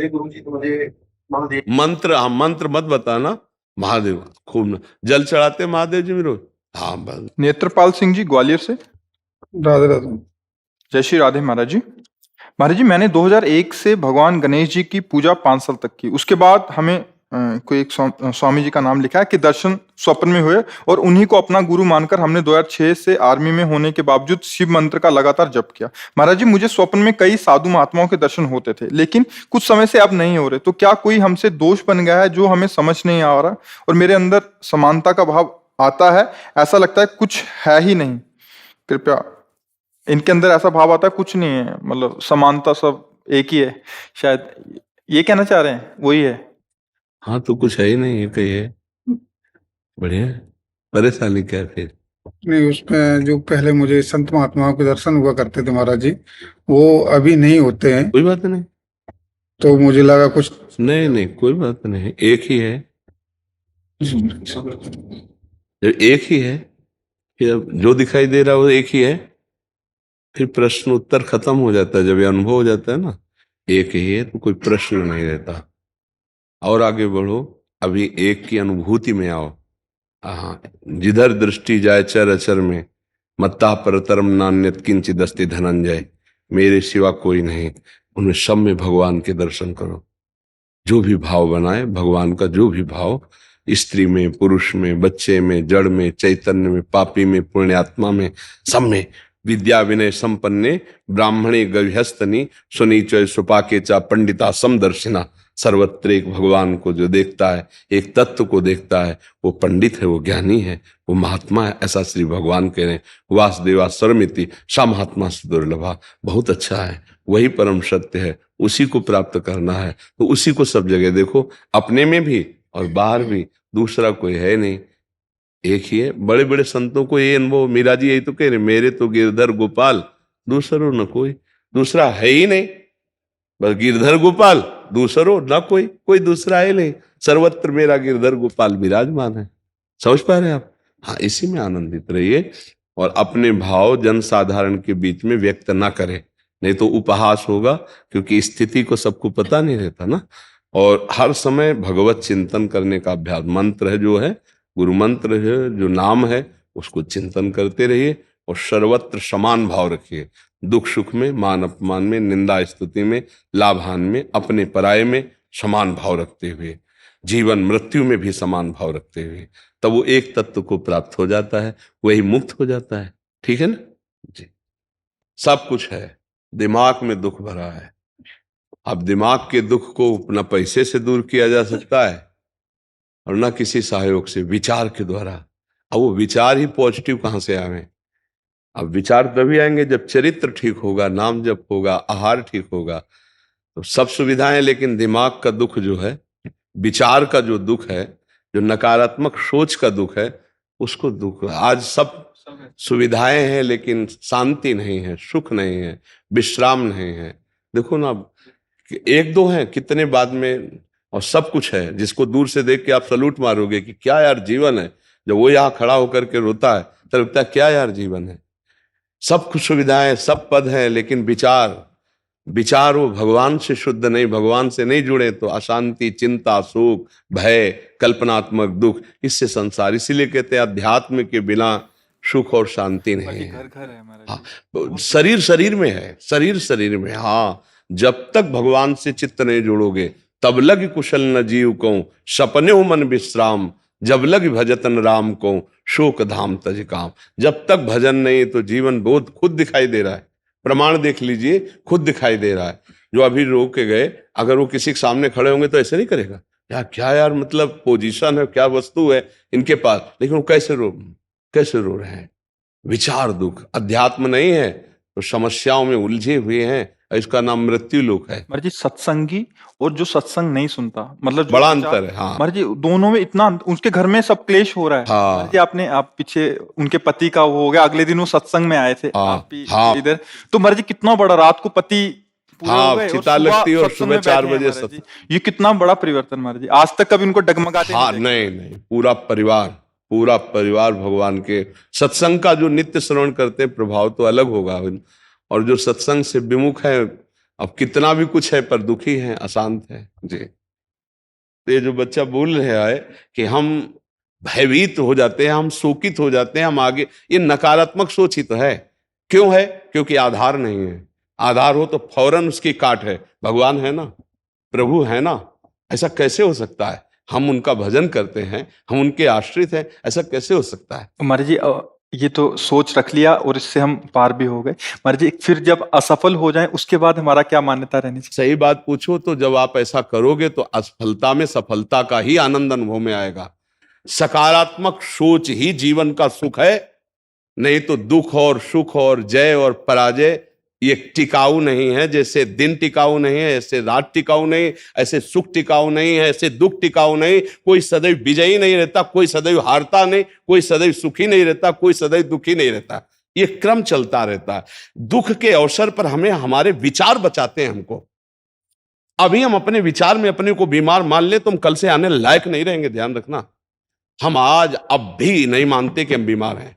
मंत्र? हाँ, मंत्र मत बताना। महादेव, खूब जल चढ़ाते महादेव जी में रोज? हाँ बस। नेत्रपाल सिंह जी ग्वालियर से, राधे राधे। जय श्री राधे महाराज जी। महाराज जी, मैंने 2001 से भगवान गणेश जी की पूजा 5 साल तक की। उसके बाद हमें कोई एक स्वामी जी का नाम लिखा है कि दर्शन स्वप्न में हुए और उन्हीं को अपना गुरु मानकर हमने 2006 से आर्मी में होने के बावजूद शिव मंत्र का लगातार जप किया। महाराज जी, मुझे स्वप्न में कई साधु महात्माओं के दर्शन होते थे, लेकिन कुछ समय से अब नहीं हो रहे। तो क्या कोई हमसे दोष बन गया है जो हमें समझ नहीं आ रहा, और मेरे अंदर समानता का भाव आता है, ऐसा लगता है कुछ है ही नहीं। कृपया, इनके अंदर ऐसा भाव आता है कुछ नहीं है, मतलब समानता, सब एक ही है, शायद ये कहना चाह रहे हैं, वही है। हाँ, तो कुछ है ही नहीं, एक ही है। बढ़िया, परेशानी क्या है फिर? नहीं, उसमें जो पहले मुझे संत महात्माओं के दर्शन हुआ करते थे महाराज जी, वो अभी नहीं होते हैं, कोई बात नहीं, तो मुझे लगा कुछ। नहीं नहीं, कोई बात नहीं, एक ही है। जब एक ही है, फिर अब जो दिखाई दे रहा है वो एक ही है, फिर प्रश्न उत्तर खत्म हो जाता है। जब ये अनुभव हो जाता है ना एक ही है, तो कोई प्रश्न नहीं रहता। और आगे बढ़ो, अभी एक की अनुभूति में आओ। हाँ, जिधर दृष्टि जाए चर अचर में, मत्ता परतरम नान्यत किंचित अस्ति धनंजय। मेरे सिवा कोई नहीं, उनमें सब में भगवान के दर्शन करो। जो भी भाव बनाए भगवान का, जो भी भाव, स्त्री में, पुरुष में, बच्चे में, जड़ में, चैतन्य में, पापी में, पुण्यात्मा में, सब में। विद्या विनय संपन्ने ब्राह्मणे गविहस्तनी सुनीचय सुपाके चा पंडिता समदर्शिना। सर्वत्र एक भगवान को जो देखता है, एक तत्व को देखता है, वो पंडित है, वो ज्ञानी है, वो महात्मा है। ऐसा श्री भगवान कह रहे हैं, वासुदेवा सर्वमिति सा महात्मा सुदुर्लभा। बहुत अच्छा है, वही परम सत्य है, उसी को प्राप्त करना है। तो उसी को सब जगह देखो, अपने में भी और बाहर भी, दूसरा कोई है नहीं, एक ही है। बड़े बड़े संतों को ये अनुभव, मीरा जी यही तो कह रहे, मेरे तो गिरधर गोपाल दूसरो न कोई, दूसरा है ही नहीं, बस गिरधर गोपाल, दूसरो न कोई, कोई दूसरा है नहीं, सर्वत्र मेरा गिरधर गोपाल विराजमान है। समझ पा रहे हैं आप? हाँ, इसी में आनंदित रहिए और अपने भाव जनसाधारण के बीच में व्यक्त ना करें, नहीं तो उपहास होगा, क्योंकि स्थिति को सबको पता नहीं रहता ना। और हर समय भगवत चिंतन करने का अभ्यास, मंत्र है जो है, गुरु मंत्र है जो नाम है, उसको चिंतन करते रहिए और सर्वत्र समान भाव रखिए। दुख सुख में, मान अपमान में, निंदा स्तुति में, लाभ हानि में, अपने पराये में समान भाव रखते हुए, जीवन मृत्यु में भी समान भाव रखते हुए, तब वो एक तत्व को प्राप्त हो जाता है, वही मुक्त हो जाता है। ठीक है ना जी? सब कुछ है, दिमाग में दुख भरा है। अब दिमाग के दुख को न पैसे से दूर किया जा सकता है और न किसी सहयोग से, विचार के द्वारा। अब वो विचार ही पॉजिटिव कहाँ से आवे? अब विचार तभी आएंगे जब चरित्र ठीक होगा, नाम जप होगा, आहार ठीक होगा, तो सब सुविधाएं। लेकिन दिमाग का दुख जो है, विचार का जो दुख है, जो नकारात्मक सोच का दुख है, उसको दुख। आज सब सुविधाएं हैं लेकिन शांति नहीं है, सुख नहीं है, विश्राम नहीं है। देखो ना, एक दो हैं, कितने बाद में, और सब कुछ है जिसको दूर से देख के आप सलूट मारोगे कि क्या यार जीवन है। जब वो यहाँ खड़ा होकर के रोता है तो लगता है क्या यार जीवन है। सब कुछ सुविधाएं, सब पद हैं, लेकिन विचार वो भगवान से शुद्ध नहीं, भगवान से नहीं जुड़े तो अशांति, चिंता, शोक, भय, कल्पनात्मक दुख, इससे संसार। इसीलिए कहते हैं अध्यात्म के बिना सुख और शांति नहीं है। घर घर है हमारा। हाँ, शरीर शरीर में है, शरीर शरीर में। हाँ, जब तक भगवान से चित्त नहीं जोड़ोगे तब लग कुशल न जीव को, सपने हो मन विश्राम, जब लग भजतन राम को, शोक धाम तज काम। जब तक भजन नहीं तो जीवन बहुत खुद दिखाई दे रहा है। प्रमाण देख लीजिए, खुद दिखाई दे रहा है। जो अभी रो के गए, अगर वो किसी के सामने खड़े होंगे तो ऐसे नहीं करेगा, यार क्या यार, मतलब पोजीशन है, क्या वस्तु है इनके पास, लेकिन वो कैसे रो रहे हैं। विचार दुख, अध्यात्म नहीं है तो समस्याओं में उलझे हुए हैं, इसका नाम मृत्यु लोक है। महाराज जी, सत्संगी और जो सत्संग नहीं सुनता, मतलब जो बड़ा विचार- अंतर है। हाँ, महाराज जी, दोनों में इतना, उसके घर में सब क्लेश हो रहा है। हाँ। महाराज जी, आप पीछे उनके पति का वो हो गया, अगले दिन वो सत्संग में आए थे, हाँ, आप भी हाँ। इधर। तो महाराज जी, कितना बड़ा, रात को पति पूरे हाँ, हो गए और चिता सुबह लगती है और सत्संग सुबह में 4 बैठे हैं बजे महाराज जी। ये कितना बड़ा परिवर्तन महाराज जी, आज तक कभी उनको डगमगाते हाँ, नहीं देखा। नहीं, पूरा परिवार भगवान के सत्संग का जो नित्य श्रवण करते हैं, प्रभाव तो अलग होगा। और जो सत्संग से विमुख है, अब कितना भी कुछ है पर दुखी है, अशांत है जी। तो ये जो बच्चा बोल रहा है कि हम भयभीत हो जाते हैं, हम शोकित हो जाते हैं, हम आगे, ये नकारात्मक सोच ही तो है। क्यों है? क्योंकि आधार नहीं है। आधार हो तो फौरन उसकी काट है। भगवान है ना, प्रभु है ना, ऐसा कैसे हो सकता है हम उनका भजन करते हैं, हम उनके आश्रित हैं, ऐसा कैसे हो सकता है? महाराज जी ये तो सोच रख लिया और इससे हम पार भी हो गए। महाराज जी फिर जब असफल हो जाएं उसके बाद हमारा क्या मान्यता रहनी चाहिए? सही बात पूछो तो जब आप ऐसा करोगे तो असफलता में सफलता का ही आनंद अनुभव में आएगा। सकारात्मक सोच ही जीवन का सुख है, नहीं तो दुख और सुख और जय और पराजय ये टिकाऊ नहीं है। जैसे दिन टिकाऊ नहीं है, ऐसे रात टिकाऊ नहीं, ऐसे सुख टिकाऊ नहीं है, ऐसे दुख टिकाऊ नहीं। कोई सदैव विजयी नहीं रहता, कोई सदैव हारता नहीं, कोई सदैव सुखी नहीं रहता, कोई सदैव दुखी नहीं रहता। ये क्रम चलता रहता है। दुख के अवसर पर हमें हमारे विचार बचाते हैं हमको। अभी हम अपने विचार में अपने को बीमार मान ले तो हम कल से आने लायक नहीं रहेंगे, ध्यान रखना। हम आज अब भी नहीं मानते कि हम बीमार हैं,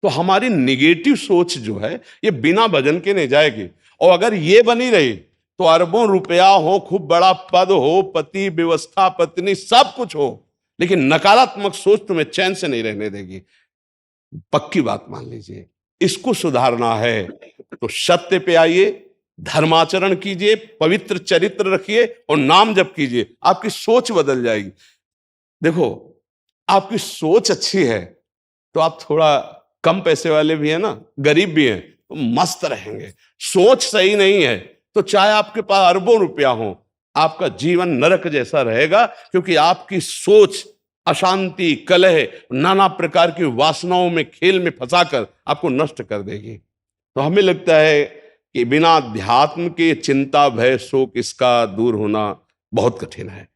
तो हमारी निगेटिव सोच जो है ये बिना भजन के नहीं जाएगी। और अगर ये बनी रही तो अरबों रुपया हो, खूब बड़ा पद हो, पति व्यवस्था पत्नी सब कुछ हो, लेकिन नकारात्मक सोच तुम्हें चैन से नहीं रहने देगी। पक्की बात मान लीजिए। इसको सुधारना है तो सत्य पे आइए, धर्माचरण कीजिए, पवित्र चरित्र रखिए और नाम जप कीजिए, आपकी सोच बदल जाएगी। देखो, आपकी सोच अच्छी है तो आप थोड़ा कम पैसे वाले भी है ना, गरीब भी हैं, तो मस्त रहेंगे। सोच सही नहीं है तो चाहे आपके पास अरबों रुपया हो, आपका जीवन नरक जैसा रहेगा, क्योंकि आपकी सोच अशांति, कलह, नाना प्रकार की वासनाओं में, खेल में फंसाकर आपको नष्ट कर देगी। तो हमें लगता है कि बिना अध्यात्म के चिंता, भय, शोक इसका दूर होना बहुत कठिन है।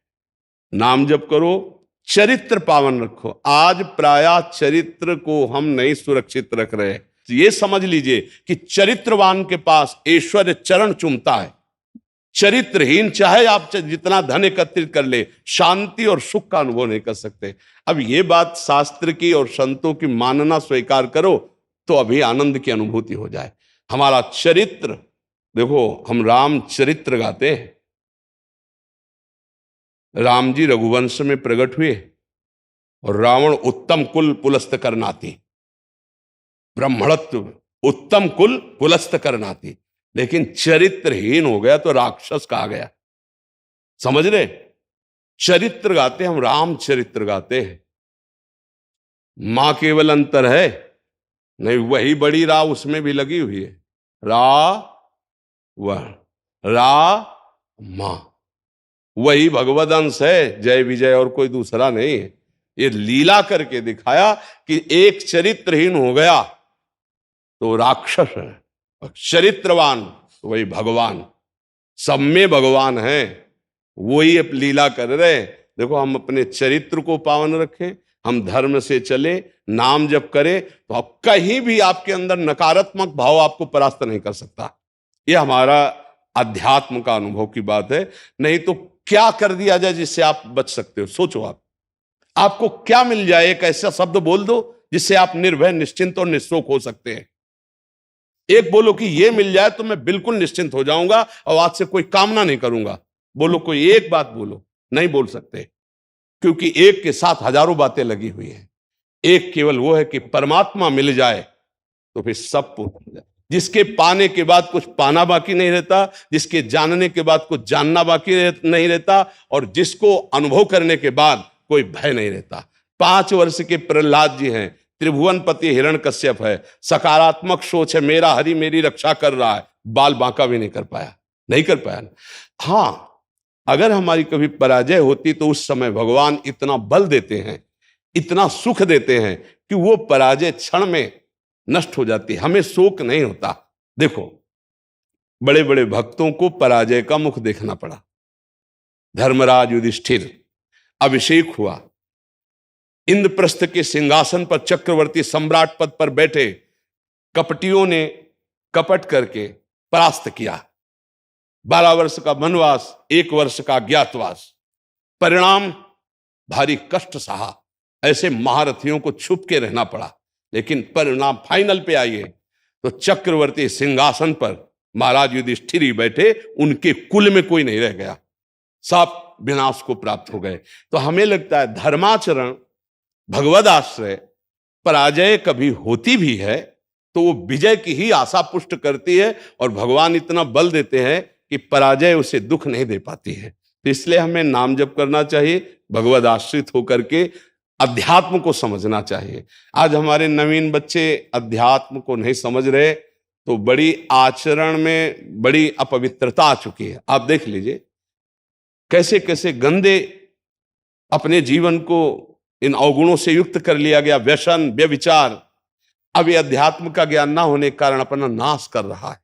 नाम जप करो, चरित्र पावन रखो। आज प्रायः चरित्र को हम नहीं सुरक्षित रख रहे। ये समझ लीजिए कि चरित्रवान के पास ऐश्वर्य चरण चूमता है। चरित्रहीन चाहे आप जितना धन एकत्रित कर ले, शांति और सुख का अनुभव नहीं कर सकते। अब ये बात शास्त्र की और संतों की मानना स्वीकार करो तो अभी आनंद की अनुभूति हो जाए। हमारा चरित्र देखो, हम राम चरित्र गाते हैं। राम जी रघुवंश में प्रकट हुए और रावण उत्तम कुल पुलस्त करनाती, ब्राह्मणत्व उत्तम कुल पुलस्त करनाती, लेकिन चरित्रहीन हो गया तो राक्षस कहा गया। समझ रहे? चरित्र गाते हम, राम चरित्र गाते हैं। मां केवल अंतर है नहीं, वही बड़ी रा उसमें भी लगी हुई है। रा मां वही भगवद अंश है, जय विजय और कोई दूसरा नहीं है। ये लीला करके दिखाया कि एक चरित्रहीन हो गया तो राक्षस है, और चरित्रवान तो वही भगवान। सब में भगवान है, वही अब लीला कर रहे। देखो, हम अपने चरित्र को पावन रखें, हम धर्म से चले, नाम जप करें, तो अब कहीं भी आपके अंदर नकारात्मक भाव आपको परास्त नहीं कर सकता। ये हमारा अध्यात्म का अनुभव की बात है। नहीं तो क्या कर दिया जाए जिससे आप बच सकते हो? सोचो, आपको क्या मिल जाए? एक ऐसा शब्द बोल दो जिससे आप निर्भय, निश्चिंत और निःशोक हो सकते हैं। एक बोलो कि ये मिल जाए तो मैं बिल्कुल निश्चिंत हो जाऊंगा और आज से कोई कामना नहीं करूंगा। बोलो, कोई एक बात बोलो। नहीं बोल सकते, क्योंकि एक के साथ हजारों बातें लगी हुई हैं। एक केवल वो है कि परमात्मा मिल जाए तो फिर सब पूर्ण हो जाए। जिसके पाने के बाद कुछ पाना बाकी नहीं रहता, जिसके जानने के बाद कुछ जानना बाकी नहीं रहता, और जिसको अनुभव करने के बाद कोई भय नहीं रहता। 5 वर्ष के प्रहलाद जी हैं, त्रिभुवनपति हिरण्यकश्यप है, सकारात्मक सोच है, मेरा हरि मेरी रक्षा कर रहा है, बाल बांका भी नहीं कर पाया। हाँ, अगर हमारी कभी पराजय होती तो उस समय भगवान इतना बल देते हैं, इतना सुख देते हैं कि वो पराजय क्षण में नष्ट हो जाती, हमें शोक नहीं होता। देखो, बड़े बड़े भक्तों को पराजय का मुख देखना पड़ा। धर्मराज युधिष्ठिर अभिषेक हुआ, इंद्रप्रस्थ के सिंहासन पर चक्रवर्ती सम्राट पद पर बैठे, कपटियों ने कपट करके परास्त किया। 12 वर्ष का वनवास, 1 वर्ष का अज्ञातवास, परिणाम भारी कष्ट सहा। ऐसे महारथियों को छुप के रहना पड़ा, लेकिन परिणाम फाइनल पे आइए तो चक्रवर्ती सिंहासन पर महाराज युधिष्ठिर ही बैठे, उनके कुल में कोई नहीं रह गया, सब विनाश को प्राप्त हो गए। तो हमें लगता है धर्माचरण, भगवद आश्रय, पराजय कभी होती भी है तो वो विजय की ही आशा पुष्ट करती है, और भगवान इतना बल देते हैं कि पराजय उसे दुख नहीं दे पाती है। तो इसलिए हमें नाम जप करना चाहिए, भगवद आश्रित होकर के अध्यात्म को समझना चाहिए। आज हमारे नवीन बच्चे अध्यात्म को नहीं समझ रहे, तो बड़ी आचरण में बड़ी अपवित्रता आ चुकी है। आप देख लीजिए कैसे कैसे गंदे अपने जीवन को इन अवगुणों से युक्त कर लिया गया, व्यसन, व्यभिचार। अब ये अध्यात्म का ज्ञान ना होने के कारण अपना नाश कर रहा है।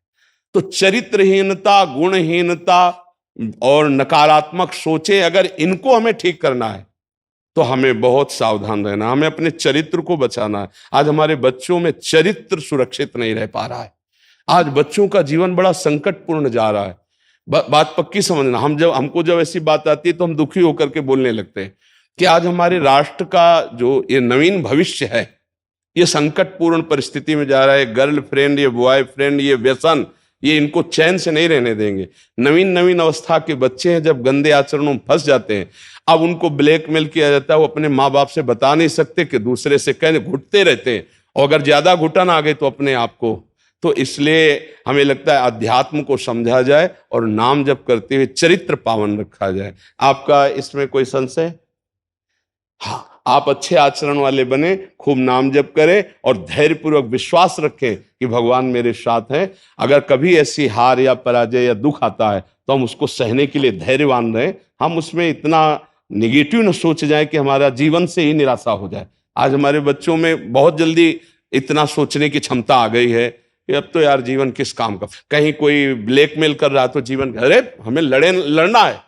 तो चरित्रहीनता, गुणहीनता और नकारात्मक सोचें, अगर इनको हमें ठीक करना है तो हमें बहुत सावधान रहना, हमें अपने चरित्र को बचाना है। आज हमारे बच्चों में चरित्र सुरक्षित नहीं रह पा रहा है। आज बच्चों का जीवन बड़ा संकटपूर्ण जा रहा है। बात पक्की समझना, हमको जब ऐसी बात आती है तो हम दुखी होकर के बोलने लगते हैं कि आज हमारे राष्ट्र का जो ये नवीन भविष्य है, ये संकटपूर्ण परिस्थिति में जा रहा है। गर्लफ्रेंड, ये बॉयफ्रेंड, ये व्यसन, ये इनको चैन से नहीं रहने देंगे। नवीन नवीन अवस्था के बच्चे हैं, जब गंदे आचरणों में फंस जाते हैं, अब उनको ब्लैकमेल किया जाता है। वो अपने माँ बाप से बता नहीं सकते कि दूसरे से कहने घुटते रहते हैं, और अगर ज्यादा घुटन आ गई तो अपने आप को। तो इसलिए हमें लगता है अध्यात्म को समझा जाए और नाम जप करते हुए चरित्र पावन रखा जाए। आपका इसमें कोई संशय? हाँ, आप अच्छे आचरण वाले बने, खूब नाम जप करें और धैर्यपूर्वक विश्वास रखें कि भगवान मेरे साथ हैं। अगर कभी ऐसी हार या पराजय या दुख आता है तो हम उसको सहने के लिए धैर्यवान रहें। हम उसमें इतना निगेटिव न सोच जाए कि हमारा जीवन से ही निराशा हो जाए। आज हमारे बच्चों में बहुत जल्दी इतना सोचने की क्षमता आ गई है कि अब तो यार जीवन किस काम का। कहीं कोई ब्लैकमेल कर रहा तो जीवन, अरे हमें लड़ना है।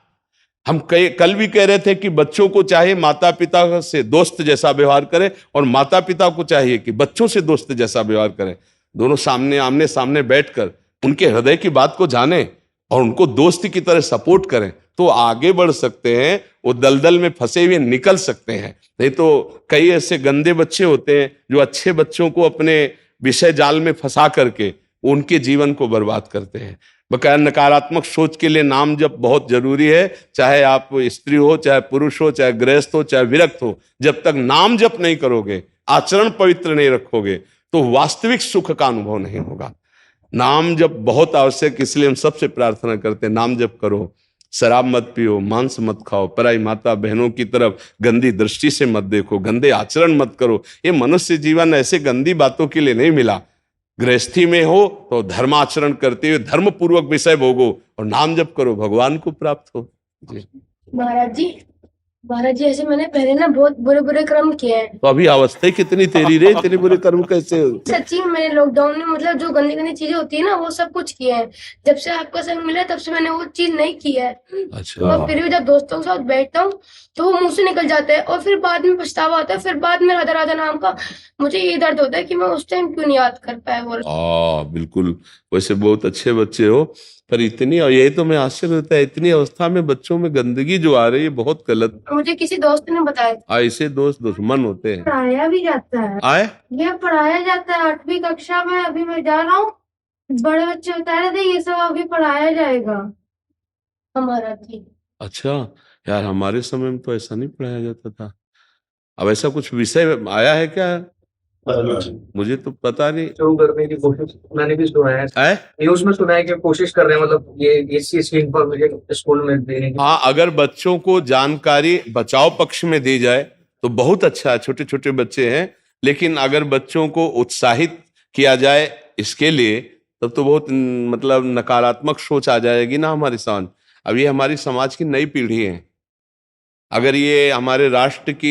हम कल भी कह रहे थे कि बच्चों को चाहिए माता पिता से दोस्त जैसा व्यवहार करें, और माता पिता को चाहिए कि बच्चों से दोस्त जैसा व्यवहार करें। दोनों आमने सामने बैठकर उनके हृदय की बात को जानें और उनको दोस्त की तरह सपोर्ट करें, तो आगे बढ़ सकते हैं। वो दलदल में फंसे हुए निकल सकते हैं। नहीं तो कई ऐसे गंदे बच्चे होते हैं जो अच्छे बच्चों को अपने विषय जाल में फंसा करके उनके जीवन को बर्बाद करते हैं। बकाया नकारात्मक सोच के लिए नाम जप बहुत जरूरी है। चाहे आप स्त्री हो, चाहे पुरुष हो, चाहे गृहस्थ हो, चाहे विरक्त हो, जब तक नाम जप नहीं करोगे, आचरण पवित्र नहीं रखोगे, तो वास्तविक सुख का अनुभव नहीं होगा। नाम जप बहुत आवश्यक, इसलिए हम सबसे प्रार्थना करते हैं नाम जप करो, शराब मत पियो, मांस मत खाओ, पराई माता बहनों की तरफ गंदी दृष्टि से मत देखो, गंदे आचरण मत करो। ये मनुष्य जीवन ऐसे गंदी बातों के लिए नहीं मिला। गृहस्थी में हो तो धर्माचरण करते हुए धर्म पूर्वक विषय भोगो और नाम जप करो, भगवान को प्राप्त हो। जी महाराज जी ऐसे मैंने पहले ना बहुत बुरे बुरे कर्म किए हैं। तो अभी अवस्था कितनी तेरी रे, इतने बुरे कर्म कैसे हो? सच्ची में मैंने लॉकडाउन में मतलब जो गंदी गंदी चीजें होती है ना वो सब कुछ किए हैं। जब से आपका संग मिला तब से मैंने वो चीज नहीं की है। अच्छा। और फिर भी जब दोस्तों के साथ बैठता हूँ तो वो मुंह से निकल जाता है और फिर बाद में पछतावा आता है। फिर बाद में राधा राधा नाम का मुझे ये दर्द होता है कि मैं उस टाइम क्यों नहीं याद कर पाया। और बिल्कुल, वैसे बहुत अच्छे बच्चे हो, पर इतनी, और यही तो मैं आश्चर्य होता है, इतनी अवस्था में बच्चों में गंदगी जो आ रही है बहुत गलत। मुझे किसी दोस्त ने बताया। ऐसे दोस्त दुश्मन होते हैं। पढ़ाया भी जाता है। आए ये पढ़ाया जाता है 8वीं कक्षा में, अभी मैं जा रहा हूँ। बड़े बच्चे बता रहे थे ये सब अभी पढ़ाया जाएगा हमारा जी। अच्छा यार, हमारे समय में तो ऐसा नहीं पढ़ाया जाता था। अब ऐसा कुछ विषय आया है क्या? मुझे तो पता नहीं। शुरू करने की कोशिश मैंने भी सुना है, न्यूज में सुना है कि कोशिश कर रहे हैं, मतलब ये इस चीज की इंफॉर्मेशन स्कूल में देने की। हाँ, अगर बच्चों को जानकारी बचाव पक्ष में दी जाए तो बहुत अच्छा है। छोटे छोटे बच्चे हैं, लेकिन अगर बच्चों को उत्साहित किया जाए इसके लिए, तब तो बहुत मतलब नकारात्मक सोच आ जाएगी ना हमारे समाज। अब ये हमारी समाज की नई पीढ़ी है। अगर ये हमारे राष्ट्र की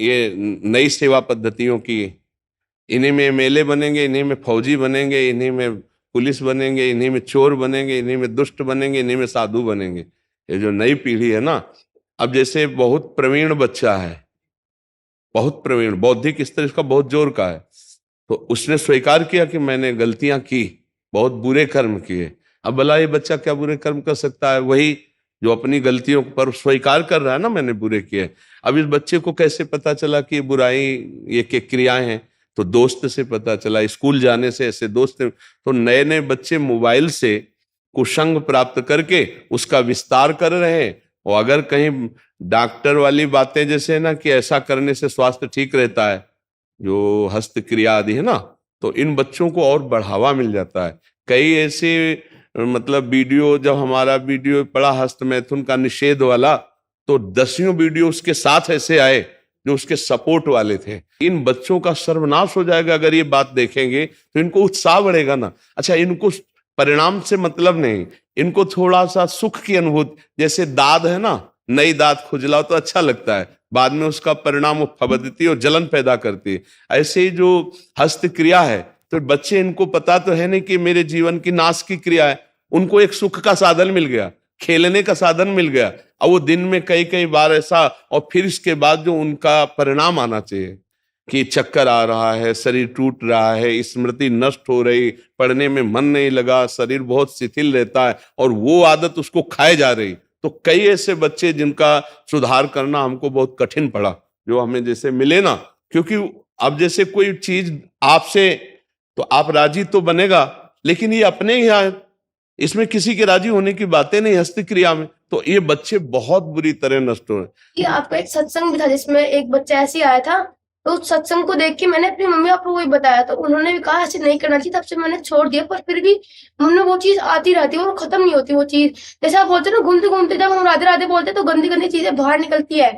ये नई सेवा पद्धतियों की, इन्हीं में एमएलए बनेंगे, इन्हीं में फौजी बनेंगे, इन्हीं में पुलिस बनेंगे, इन्हीं में चोर बनेंगे, इन्हीं में दुष्ट बनेंगे, इन्हीं में साधु बनेंगे। ये जो नई पीढ़ी है ना, अब जैसे बहुत प्रवीण बच्चा है, बहुत प्रवीण, बौद्धिक स्तर इसका बहुत जोर का है, तो उसने स्वीकार किया कि मैंने गलतियां की, बहुत बुरे कर्म किए। अब भला ये बच्चा क्या बुरे कर्म कर सकता है? वही जो अपनी गलतियों पर स्वीकार कर रहा है ना, मैंने बुरे किए। अब इस बच्चे को कैसे पता चला कि ये बुराई, ये क्रियाएं हैं? तो दोस्त से पता चला, स्कूल जाने से ऐसे दोस्त। तो नए नए बच्चे मोबाइल से कुसंग प्राप्त करके उसका विस्तार कर रहे हैं। और अगर कहीं डॉक्टर वाली बातें जैसे ना कि ऐसा करने से स्वास्थ्य ठीक रहता है, जो हस्त क्रिया आदि है ना, तो इन बच्चों को और बढ़ावा मिल जाता है। कई ऐसे मतलब वीडियो, जब हमारा वीडियो पड़ा हस्त मैथुन का निषेध वाला, तो 10 वीडियो उसके साथ ऐसे आए जो उसके सपोर्ट वाले थे। इन बच्चों का सर्वनाश हो जाएगा अगर ये बात देखेंगे, तो इनको उत्साह बढ़ेगा ना। अच्छा, इनको परिणाम से मतलब नहीं, इनको थोड़ा सा सुख की अनुभूति, जैसे दाद है ना, नई दाद खुजलाओ तो अच्छा लगता है, बाद में उसका परिणाम वो फबदती और जलन पैदा करती है। ऐसे ही जो हस्त क्रिया है, तो बच्चे, इनको पता तो है नहीं कि मेरे जीवन की नाश की क्रिया है, उनको एक सुख का साधन मिल गया, खेलने का साधन मिल गया, और वो दिन में कई कई बार ऐसा, और फिर इसके बाद जो उनका परिणाम आना चाहिए कि चक्कर आ रहा है, शरीर टूट रहा है, स्मृति नष्ट हो रही, पढ़ने में मन नहीं लगा, शरीर बहुत शिथिल रहता है, और वो आदत उसको खाए जा रही। तो कई ऐसे बच्चे जिनका सुधार करना हमको बहुत कठिन पड़ा, जो हमें जैसे मिले ना, क्योंकि अब जैसे कोई चीज आपसे, तो आप राजी तो बनेगा, लेकिन ये अपने ही है, इसमें किसी के राजी होने की बातें नहीं हस्त क्रिया में। तो ये बच्चे बहुत बुरी तरह नष्ट हो रहे। कि आपका एक सत्संग भी था जिसमें एक बच्चा ऐसे ही आया था, तो उस सत्संग को देख के मैंने अपनी मम्मी पापा को भी बताया, तो उन्होंने भी कहा ऐसे नहीं करना चाहिए, तब से मैंने छोड़ दिया। पर फिर भी मन में वो चीज आती रहती है और खत्म नहीं होती वो चीज। जैसे आप बोलते ना, घूमते घूमते जब हम राधे राधे बोलते तो गंदी गंदी चीजें बाहर निकलती है।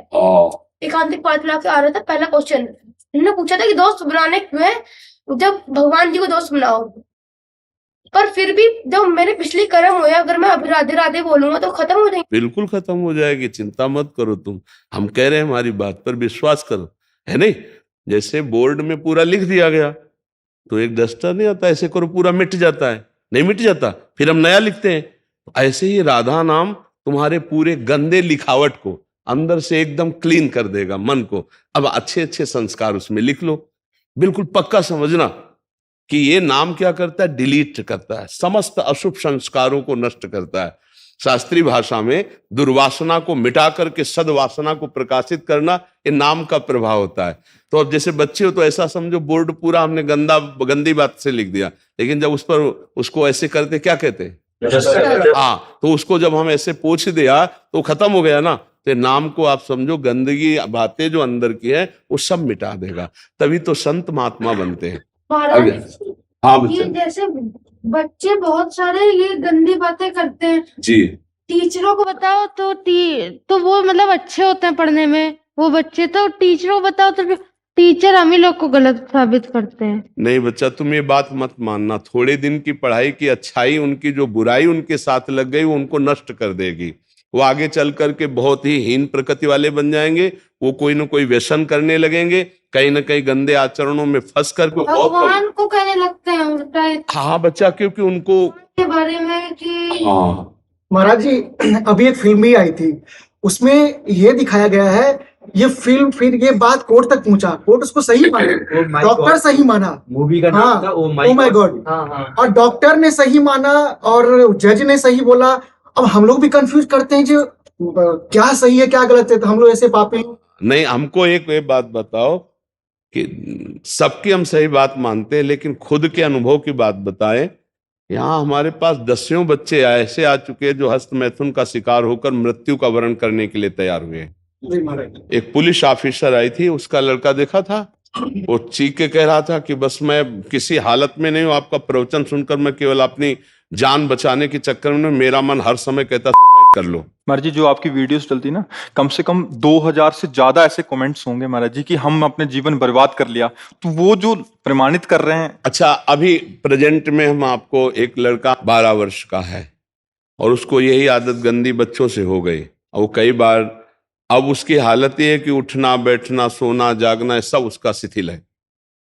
एकांतिक पाठ ला के आ रहा था, पहला क्वेश्चन उन्होंने पूछा था कि दोस्त बनाने क्यों है, जब भगवान जी को दोस्त बनाओ। पर फिर भी जब मेरे पिछली कर्म हुए, अगर मैं अभी राधे राधे बोलूंगा तो खत्म हो जाएंगे। बिल्कुल खत्म हो जाएगी, चिंता मत करो तुम, हम कह रहे हैं हमारी बात पर विश्वास करो, है नहीं। जैसे बोर्ड में पूरा लिख दिया गया, तो एक डस्टर नहीं आता, ऐसे करो पूरा मिट जाता है, नहीं मिट जाता, फिर हम नया लिखते हैं। ऐसे ही राधा नाम तुम्हारे पूरे गंदे लिखावट को अंदर से एकदम क्लीन कर देगा, मन को। अब अच्छे अच्छे संस्कार उसमें लिख लो, बिल्कुल पक्का समझना कि ये नाम क्या करता है, डिलीट करता है, समस्त अशुभ संस्कारों को नष्ट करता है। शास्त्रीय भाषा में दुर्वासना को मिटा करके सद्वासना को प्रकाशित करना, ये नाम का प्रभाव होता है। तो अब जैसे बच्चे हो तो ऐसा समझो बोर्ड पूरा हमने गंदी बात से लिख दिया, लेकिन जब उस पर उसको ऐसे करते क्या कहते हैं, हाँ, तो उसको जब हम ऐसे पोंछ दिया तो खत्म हो गया ना। तो नाम को आप समझो गंदगी बातें जो अंदर की है वो सब मिटा देगा, तभी तो संत महात्मा बनते हैं। महाराज, हाँ ये जैसे बच्चे बहुत सारे ये गंदी बातें करते हैं जी, टीचरों को बताओ तो वो मतलब अच्छे होते हैं पढ़ने में वो बच्चे, तो टीचरों को बताओ तो टीचर हम ही लोग को गलत साबित करते हैं। नहीं बच्चा, तुम ये बात मत मानना, थोड़े दिन की पढ़ाई की अच्छाई उनकी जो बुराई उनके साथ लग गई वो उनको नष्ट कर देगी। वो आगे चल करके बहुत ही हीन प्रकृति वाले बन जाएंगे, वो कोई न कोई व्यसन करने लगेंगे, कहीं न कहीं गंदे आचरणों में फंस करके भगवान को कहने लगते हैं उल्टा हाँ बच्चा, क्योंकि उनको के बारे में कि हाँ महाराज जी, अभी एक फिल्म भी आई थी, उसमें ये दिखाया गया है, ये फिल्म फिर ये बात कोर्ट तक पहुंचा, कोर्ट उसको सही माना, डॉक्टर सही माना, मूवी का नाम था ओ माय गॉड, हाँ। और डॉक्टर ने सही माना और जज ने सही बोला। अब हम लोग भी कंफ्यूज करते हैं जो क्या सही है क्या गलत है, तो हम लोग ऐसे पापी नहीं। हमको एक बात बताओ कि सबकी हम सही बात मानते हैं, लेकिन खुद के अनुभव की बात बताएं। यहाँ हमारे पास 10 बच्चे ऐसे आ चुके हैं जो हस्त मैथुन का शिकार होकर मृत्यु का वरण करने के लिए तैयार हुए हैं। एक पुलिस ऑफिसर आई थी, उसका लड़का देखा था, वो चीख के कह रहा था कि बस मैं किसी हालत में नहीं हूं, आपका प्रवचन सुनकर मैं केवल अपनी जान बचाने के चक्कर में, मेरा मन हर समय कहता सुसाइड कर लो। महाराज जी, जो आपकी वीडियोस चलती ना, कम से कम 2000 से ज्यादा ऐसे कमेंट्स होंगे महाराज जी कि हम अपने जीवन बर्बाद कर लिया, तो वो जो प्रमाणित कर रहे हैं। अच्छा, अभी प्रेजेंट में हम आपको, एक लड़का 12 वर्ष का है और उसको यही आदत गंदी बच्चों से हो गई, और वो कई बार, अब उसकी हालत ये है कि उठना बैठना सोना जागना सब उसका शिथिल है।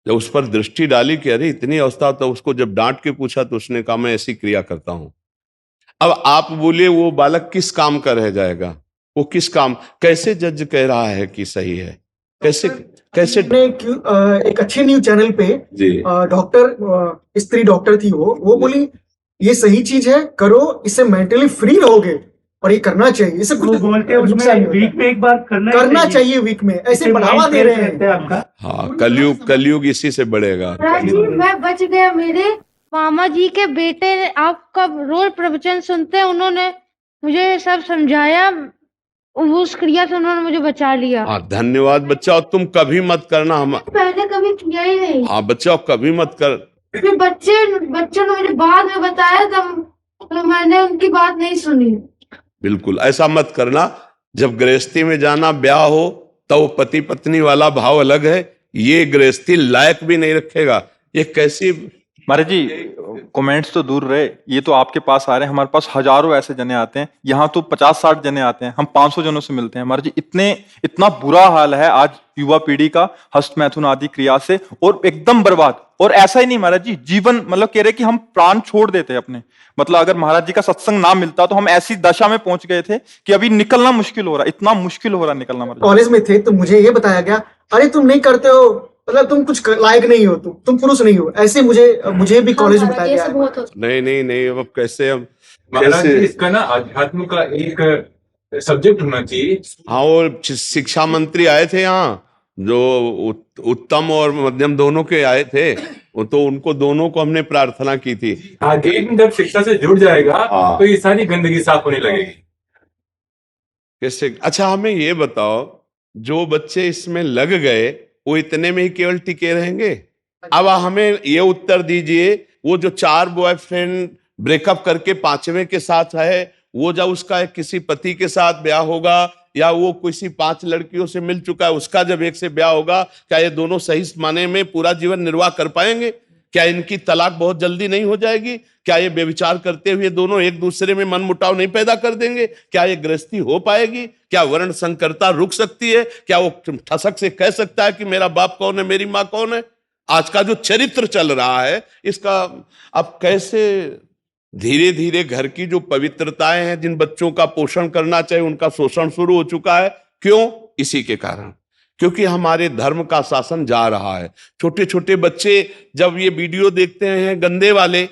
जब उस पर दृष्टि डाली कि अरे इतनी अवस्था, तो उसको जब डांट के पूछा तो उसने कहा मैं ऐसी क्रिया करता हूं। अब आप बोलिए वो बालक किस काम का रह जाएगा, वो किस काम, कैसे जज कह रहा है कि सही है, कैसे एक अच्छे न्यूज चैनल पे डॉक्टर, स्त्री डॉक्टर थी, वो बोली ये सही चीज है, करो, इससे मेंटली फ्री रहोगे और ये करना चाहिए, इसे कुछ बोलते हैं उसमें वीक में एक बार करना चाहिए, वीक में ऐसे बढ़ावा दे रहे हैं आपका। हाँ, कलयुग इसी से बढ़ेगा। मैं बच गया। मेरे मामा जी के बेटे ने आपका रोज प्रवचन सुनते हैं, उन्होंने मुझे सब समझाया, उस क्रिया से उन्होंने मुझे बचा लिया। हाँ, धन्यवाद बच्चा, और तुम कभी मत करना, हम पहले कभी किया ही नहीं। हाँ बच्चा, कभी मत कर। फिर बच्चों ने मुझे बाद में बताया, तब तो मैंने उनकी बात नहीं सुनी। बिल्कुल ऐसा मत करना। जब गृहस्थी में जाना, ब्याह हो, तो वो पति पत्नी वाला भाव अलग है। ये गृहस्थी लायक भी नहीं रखेगा। ये कैसी महाराज जी, कमेंट्स तो दूर रहे, ये तो आपके पास आ रहे हैं, हमारे पास हजारों ऐसे जने आते हैं, यहाँ तो 50-60 जने आते हैं, हम 500 जनों से मिलते हैं। महाराज जी, इतना बुरा हाल है आज युवा पीढ़ी का हस्त मैथुन आदि क्रिया से, और एकदम बर्बाद। और ऐसा ही नहीं महाराज जी, जीवन मतलब कह रहे कि हम प्राण छोड़ देते अपने, मतलब अगर महाराज जी का सत्संग ना मिलता तो हम ऐसी दशा में पहुंच गए थे कि अभी निकलना मुश्किल हो रहा, इतना मुश्किल हो रहा निकलना। महाराज कॉलेज में थे तो मुझे ये बताया गया, अरे तुम नहीं करते हो, मतलब तुम कुछ लायक नहीं हो, तुम पुरुष नहीं हो, ऐसे मुझे भी कॉलेज में हाँ, बताया ये गया सब है। बहुत होता है। नहीं, अब कैसे हम महाराज जी, कैसे इसका ना अध्यात्म का एक सब्जेक्ट होना चाहिए। हाँ, वो शिक्षा मंत्री आए थे यहाँ, जो उत्तम और मध्यम दोनों के आए थे, वो तो उनको दोनों को हमने प्रार्थना की थी। आगे जब शिक्षा से जुड़ जाएगा हाँ। तो ये सारी गंदगी साफ होने लगेगी। कैसे? अच्छा, हमें ये बताओ, जो बच्चे इसमें लग गए वो इतने में ही केवल टिके रहेंगे? अब हमें ये उत्तर दीजिए, वो जो 4 बॉयफ्रेंड ब्रेकअप करके 5वें के साथ है, वो जब उसका किसी पति के साथ ब्याह होगा, या वो किसी 5 लड़कियों से मिल चुका है, उसका जब एक से ब्याह होगा, क्या ये दोनों सही माने में पूरा जीवन निर्वाह कर पाएंगे? क्या इनकी तलाक बहुत जल्दी नहीं हो जाएगी? क्या ये व्यभिचार करते हुए दोनों एक दूसरे में मनमुटाव नहीं पैदा कर देंगे? क्या ये गृहस्थी हो पाएगी? क्या वर्ण संकरता रुक सकती है? क्या वो ठसक से कह सकता है कि मेरा बाप कौन है, मेरी माँ कौन है? आज का जो चरित्र चल रहा है, इसका अब कैसे धीरे धीरे घर की जो पवित्रताएं हैं, जिन बच्चों का पोषण करना चाहिए, उनका शोषण शुरू हो चुका है। क्यों? इसी के कारण, क्योंकि हमारे धर्म का शासन जा रहा है। छोटे छोटे बच्चे जब ये वीडियो देखते हैं गंदे वाले,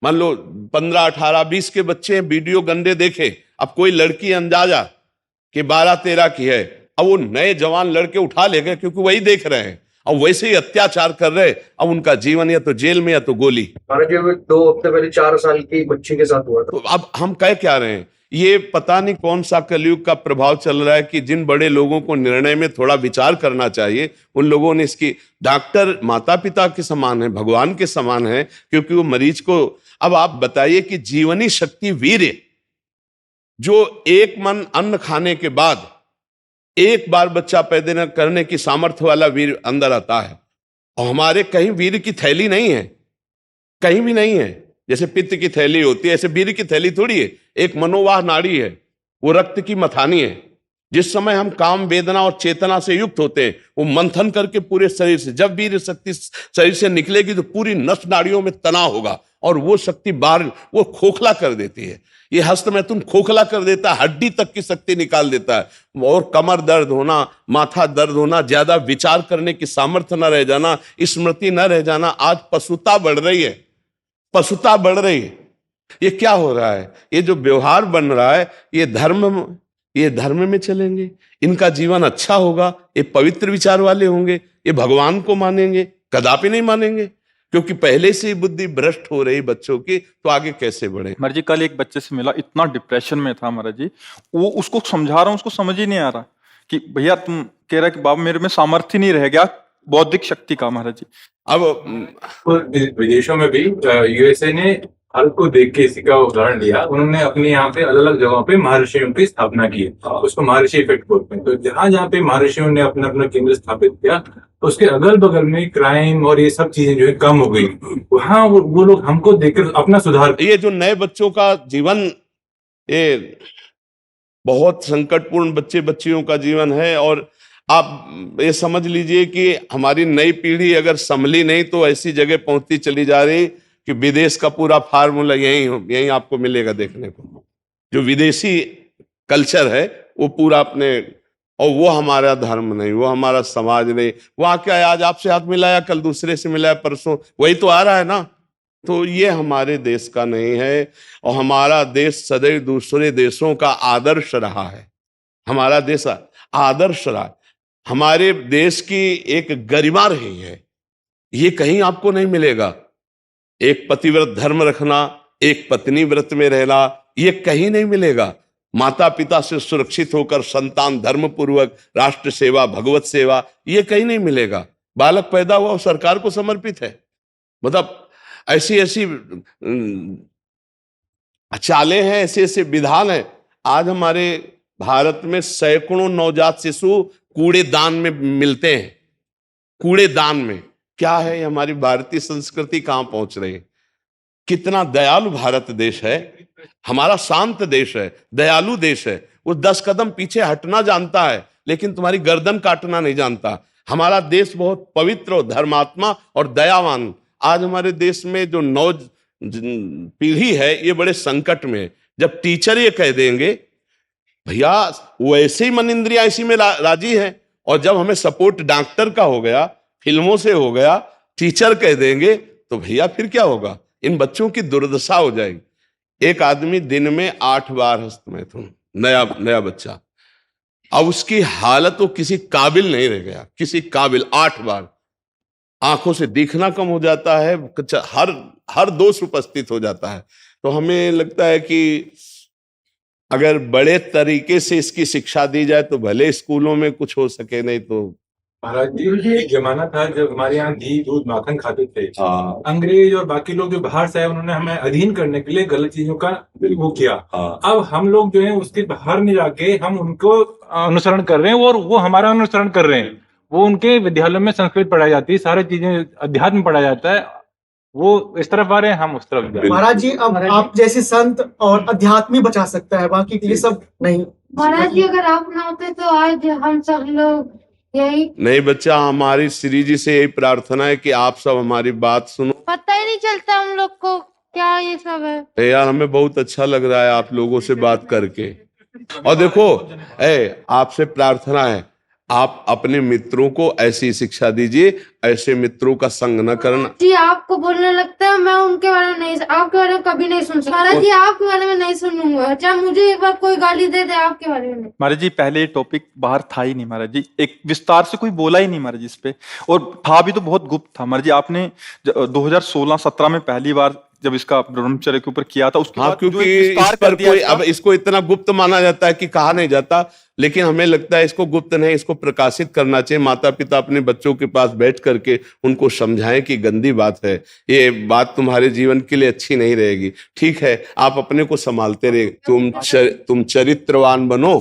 मान लो 15, 18, 20 के बच्चे वीडियो गंदे देखे, अब कोई लड़की अंदाजा कि 12-13 की है, अब वो नए जवान लड़के उठा ले गए, क्योंकि वही देख रहे हैं, अब वैसे ही अत्याचार कर रहे। अब उनका जीवन या तो जेल में या तो गोली। 2 हफ्ते पहले 4 साल की बच्ची के साथ हुआ था। तो अब हम कह क्या रहे हैं, ये पता नहीं कौन सा कलयुग का प्रभाव चल रहा है कि जिन बड़े लोगों को निर्णय में थोड़ा विचार करना चाहिए, उन लोगों ने इसकी, डॉक्टर माता पिता के समान है, भगवान के समान है, क्योंकि वो मरीज को, अब आप बताइए कि जीवनी शक्ति वीर्य, जो एक मन अन्न खाने के बाद एक बार बच्चा पैदा करने की सामर्थ्य वाला वीर अंदर आता है, और हमारे कहीं वीर की थैली नहीं है, कहीं भी नहीं है। जैसे पित्त की थैली होती है, ऐसे वीर की थैली थोड़ी है, एक मनोवाह नाड़ी है, वो रक्त की मथानी है। जिस समय हम काम वेदना और चेतना से युक्त होते हैं, वो मंथन करके पूरे शरीर से, जब वीर शक्ति शरीर से निकलेगी तो पूरी नस नाड़ियों में तनाव होगा, और वो शक्ति बाहर वो खोखला कर देती है। ये हस्त मैथुन खोखला कर देता है, हड्डी तक की शक्ति निकाल देता है, और कमर दर्द होना, माथा दर्द होना, ज्यादा विचार करने की सामर्थ्य न रह जाना, स्मृति न रह जाना। आज पशुता बढ़ रही है, पशुता बढ़ रही है। ये क्या हो रहा है? ये जो व्यवहार बन रहा है, ये धर्म में चलेंगे, इनका जीवन अच्छा होगा, ये पवित्र विचार वाले होंगे, ये भगवान को मानेंगे? कदापि नहीं मानेंगे, क्योंकि पहले से ही बुद्धि भ्रष्ट हो रही बच्चों की, तो आगे कैसे बढ़े? महाराज जी, कल एक बच्चे से मिला, इतना डिप्रेशन में था महाराज जी, वो उसको समझा रहा हूँ, उसको समझ ही नहीं आ रहा कि भैया तुम कह रहा कि बाबा मेरे में सामर्थ्य नहीं रह गया बौद्धिक शक्ति का। महाराज जी, अब विदेशों में भी यूएसए ने हाल को देख के इसी का उदाहरण लिया। उन्होंने अपने यहाँ पे अलग अलग जगहों पे महर्षियों की स्थापना की है, उसको महर्षि इफेक्ट बोलते हैं। तो जहां जहाँ पे महर्षियों ने अपना अपना केंद्र स्थापित किया, तो उसके अगल बगल में क्राइम और ये सब चीजें जो है कम हो गई। वहाँ वो लोग हमको देखकर अपना सुधार। ये जो नए बच्चों का जीवन, ये बहुत संकटपूर्ण बच्चे बच्चियों का जीवन है, और आप ये समझ लीजिए कि हमारी नई पीढ़ी अगर संभली नहीं तो ऐसी जगह पहुंचती चली जा रही कि विदेश का पूरा फार्मूला यही आपको मिलेगा देखने को। जो विदेशी कल्चर है वो पूरा अपने, और वो हमारा धर्म नहीं, वो हमारा समाज नहीं। वहाँ क्या है, आज आपसे हाथ मिलाया, कल दूसरे से मिलाया, परसों वही तो आ रहा है ना। तो ये हमारे देश का नहीं है, और हमारा देश सदैव दूसरे देशों का आदर्श रहा है। हमारा देश आदर्श रहा, हमारे देश की एक गरिमा रही है, ये कहीं आपको नहीं मिलेगा। एक पतिव्रत धर्म रखना, एक पत्नी व्रत में रहना, ये कहीं नहीं मिलेगा। माता पिता से सुरक्षित होकर संतान धर्म पूर्वक राष्ट्र सेवा, भगवत सेवा, ये कहीं नहीं मिलेगा। बालक पैदा हुआ सरकार को समर्पित है। मतलब ऐसी चाले हैं, ऐसे ऐसे विधान है। आज हमारे भारत में सैकड़ों नवजात शिशु कूड़ेदान में मिलते हैं। कूड़ेदान में क्या है, हमारी भारतीय संस्कृति कहां पहुंच रही है। कितना दयालु भारत देश है, हमारा शांत देश है, दयालु देश है। वो 10 कदम पीछे हटना जानता है, लेकिन तुम्हारी गर्दन काटना नहीं जानता। हमारा देश बहुत पवित्र, धर्मात्मा और दयावान। आज हमारे देश में जो नौ पीढ़ी है ये बड़े संकट में है। जब टीचर ये कह देंगे भैया वो ऐसे ही मन इंद्रिया इसी में राजी है, और जब हमें सपोर्ट डॉक्टर का हो गया, फिल्मों से हो गया, टीचर कह देंगे, तो भैया फिर क्या होगा। इन बच्चों की दुर्दशा हो जाएगी। एक आदमी दिन में 8 बार हस्तमैथुन, नया बच्चा, अब उसकी हालत वो किसी काबिल नहीं रह गया, किसी काबिल। 8 बार आंखों से दिखना कम हो जाता है, हर दोष उपस्थित हो जाता है। तो हमें लगता है कि अगर बड़े तरीके से इसकी शिक्षा दी जाए तो भले स्कूलों में कुछ हो सके, नहीं तो। महाराज जी, एक जमाना था जब हमारे यहाँ घी दूध माखन खाते थे। अंग्रेज और बाकी लोग जो बाहर से आए उन्होंने हमें अधीन करने के लिए गलत चीजों का वो किया। अब हम लोग जो है उसके बाहर नहीं जाके हम उनको अनुसरण कर रहे हैं और वो हमारा अनुसरण कर रहे हैं। वो उनके विद्यालयों में संस्कृत पढ़ाई जाती है, सारी चीजें अध्यात्म पढ़ाया जाता है। वो इस तरफ आ रहे हैं, हम उस तरफ जा रहे हैं। महाराज जी, अब आप जैसे संत और अध्यात्म ही बचा सकता है, बाकी ये सब नहीं। महाराज जी, अगर आप ना होते तो आज हम सब लोग यही। नहीं बच्चा, हमारी श्री जी से यही प्रार्थना है कि आप सब हमारी बात सुनो। पता ही नहीं चलता हम लोग को क्या ये सब है। यार हमें बहुत अच्छा लग रहा है आप लोगों से बात करके। और देखो आपसे प्रार्थना है, आप अपने मित्रों को ऐसी शिक्षा दीजिए, ऐसे मित्रों का संग न करना। जी आपको बोलने लगता है, मैं उनके बारे में नहीं, आपके बारे में कभी नहीं सुन सकता। महाराज जी, आपके बारे में नहीं सुनूंगा, चाहे मुझे एक बार कोई गाली दे दे, आपके बारे में। महाराज जी, पहले ये टॉपिक बाहर था ही नहीं महाराज जी, एक विस्तार से कोई बोला ही नहीं महाराज जी इस पे, और था भी तो बहुत गुप्त था महाराज जी। आपने 2016-17 में पहली बार जब इसका ब्रह्मचर्य के ऊपर किया था, उसके बाद क्योंकि इस पर कोई अब इसको इतना गुप्त माना जाता है कि कहा नहीं जाता, लेकिन हमें लगता है इसको गुप्त नहीं, इसको प्रकाशित करना चाहिए। माता पिता अपने बच्चों के पास बैठ करके उनको समझाएं कि गंदी बात है, ये बात तुम्हारे जीवन के लिए अच्छी नहीं रहेगी। ठीक है, आप अपने को संभालते रहे, तुम चरित्रवान बनो,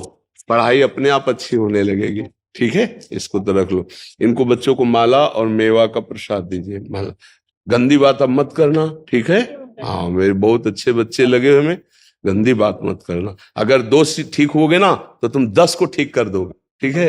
पढ़ाई अपने आप अच्छी होने लगेगी। ठीक है, इसको तो रख लो। इनको बच्चों को माला और मेवा का प्रसाद दीजिए। माला, गंदी बात अब मत करना, ठीक है। हाँ, मेरे बहुत अच्छे बच्चे लगे हमें, गंदी बात मत करना। अगर 2 ठीक हो गए ना तो तुम 10 को ठीक कर दोगे, ठीक है।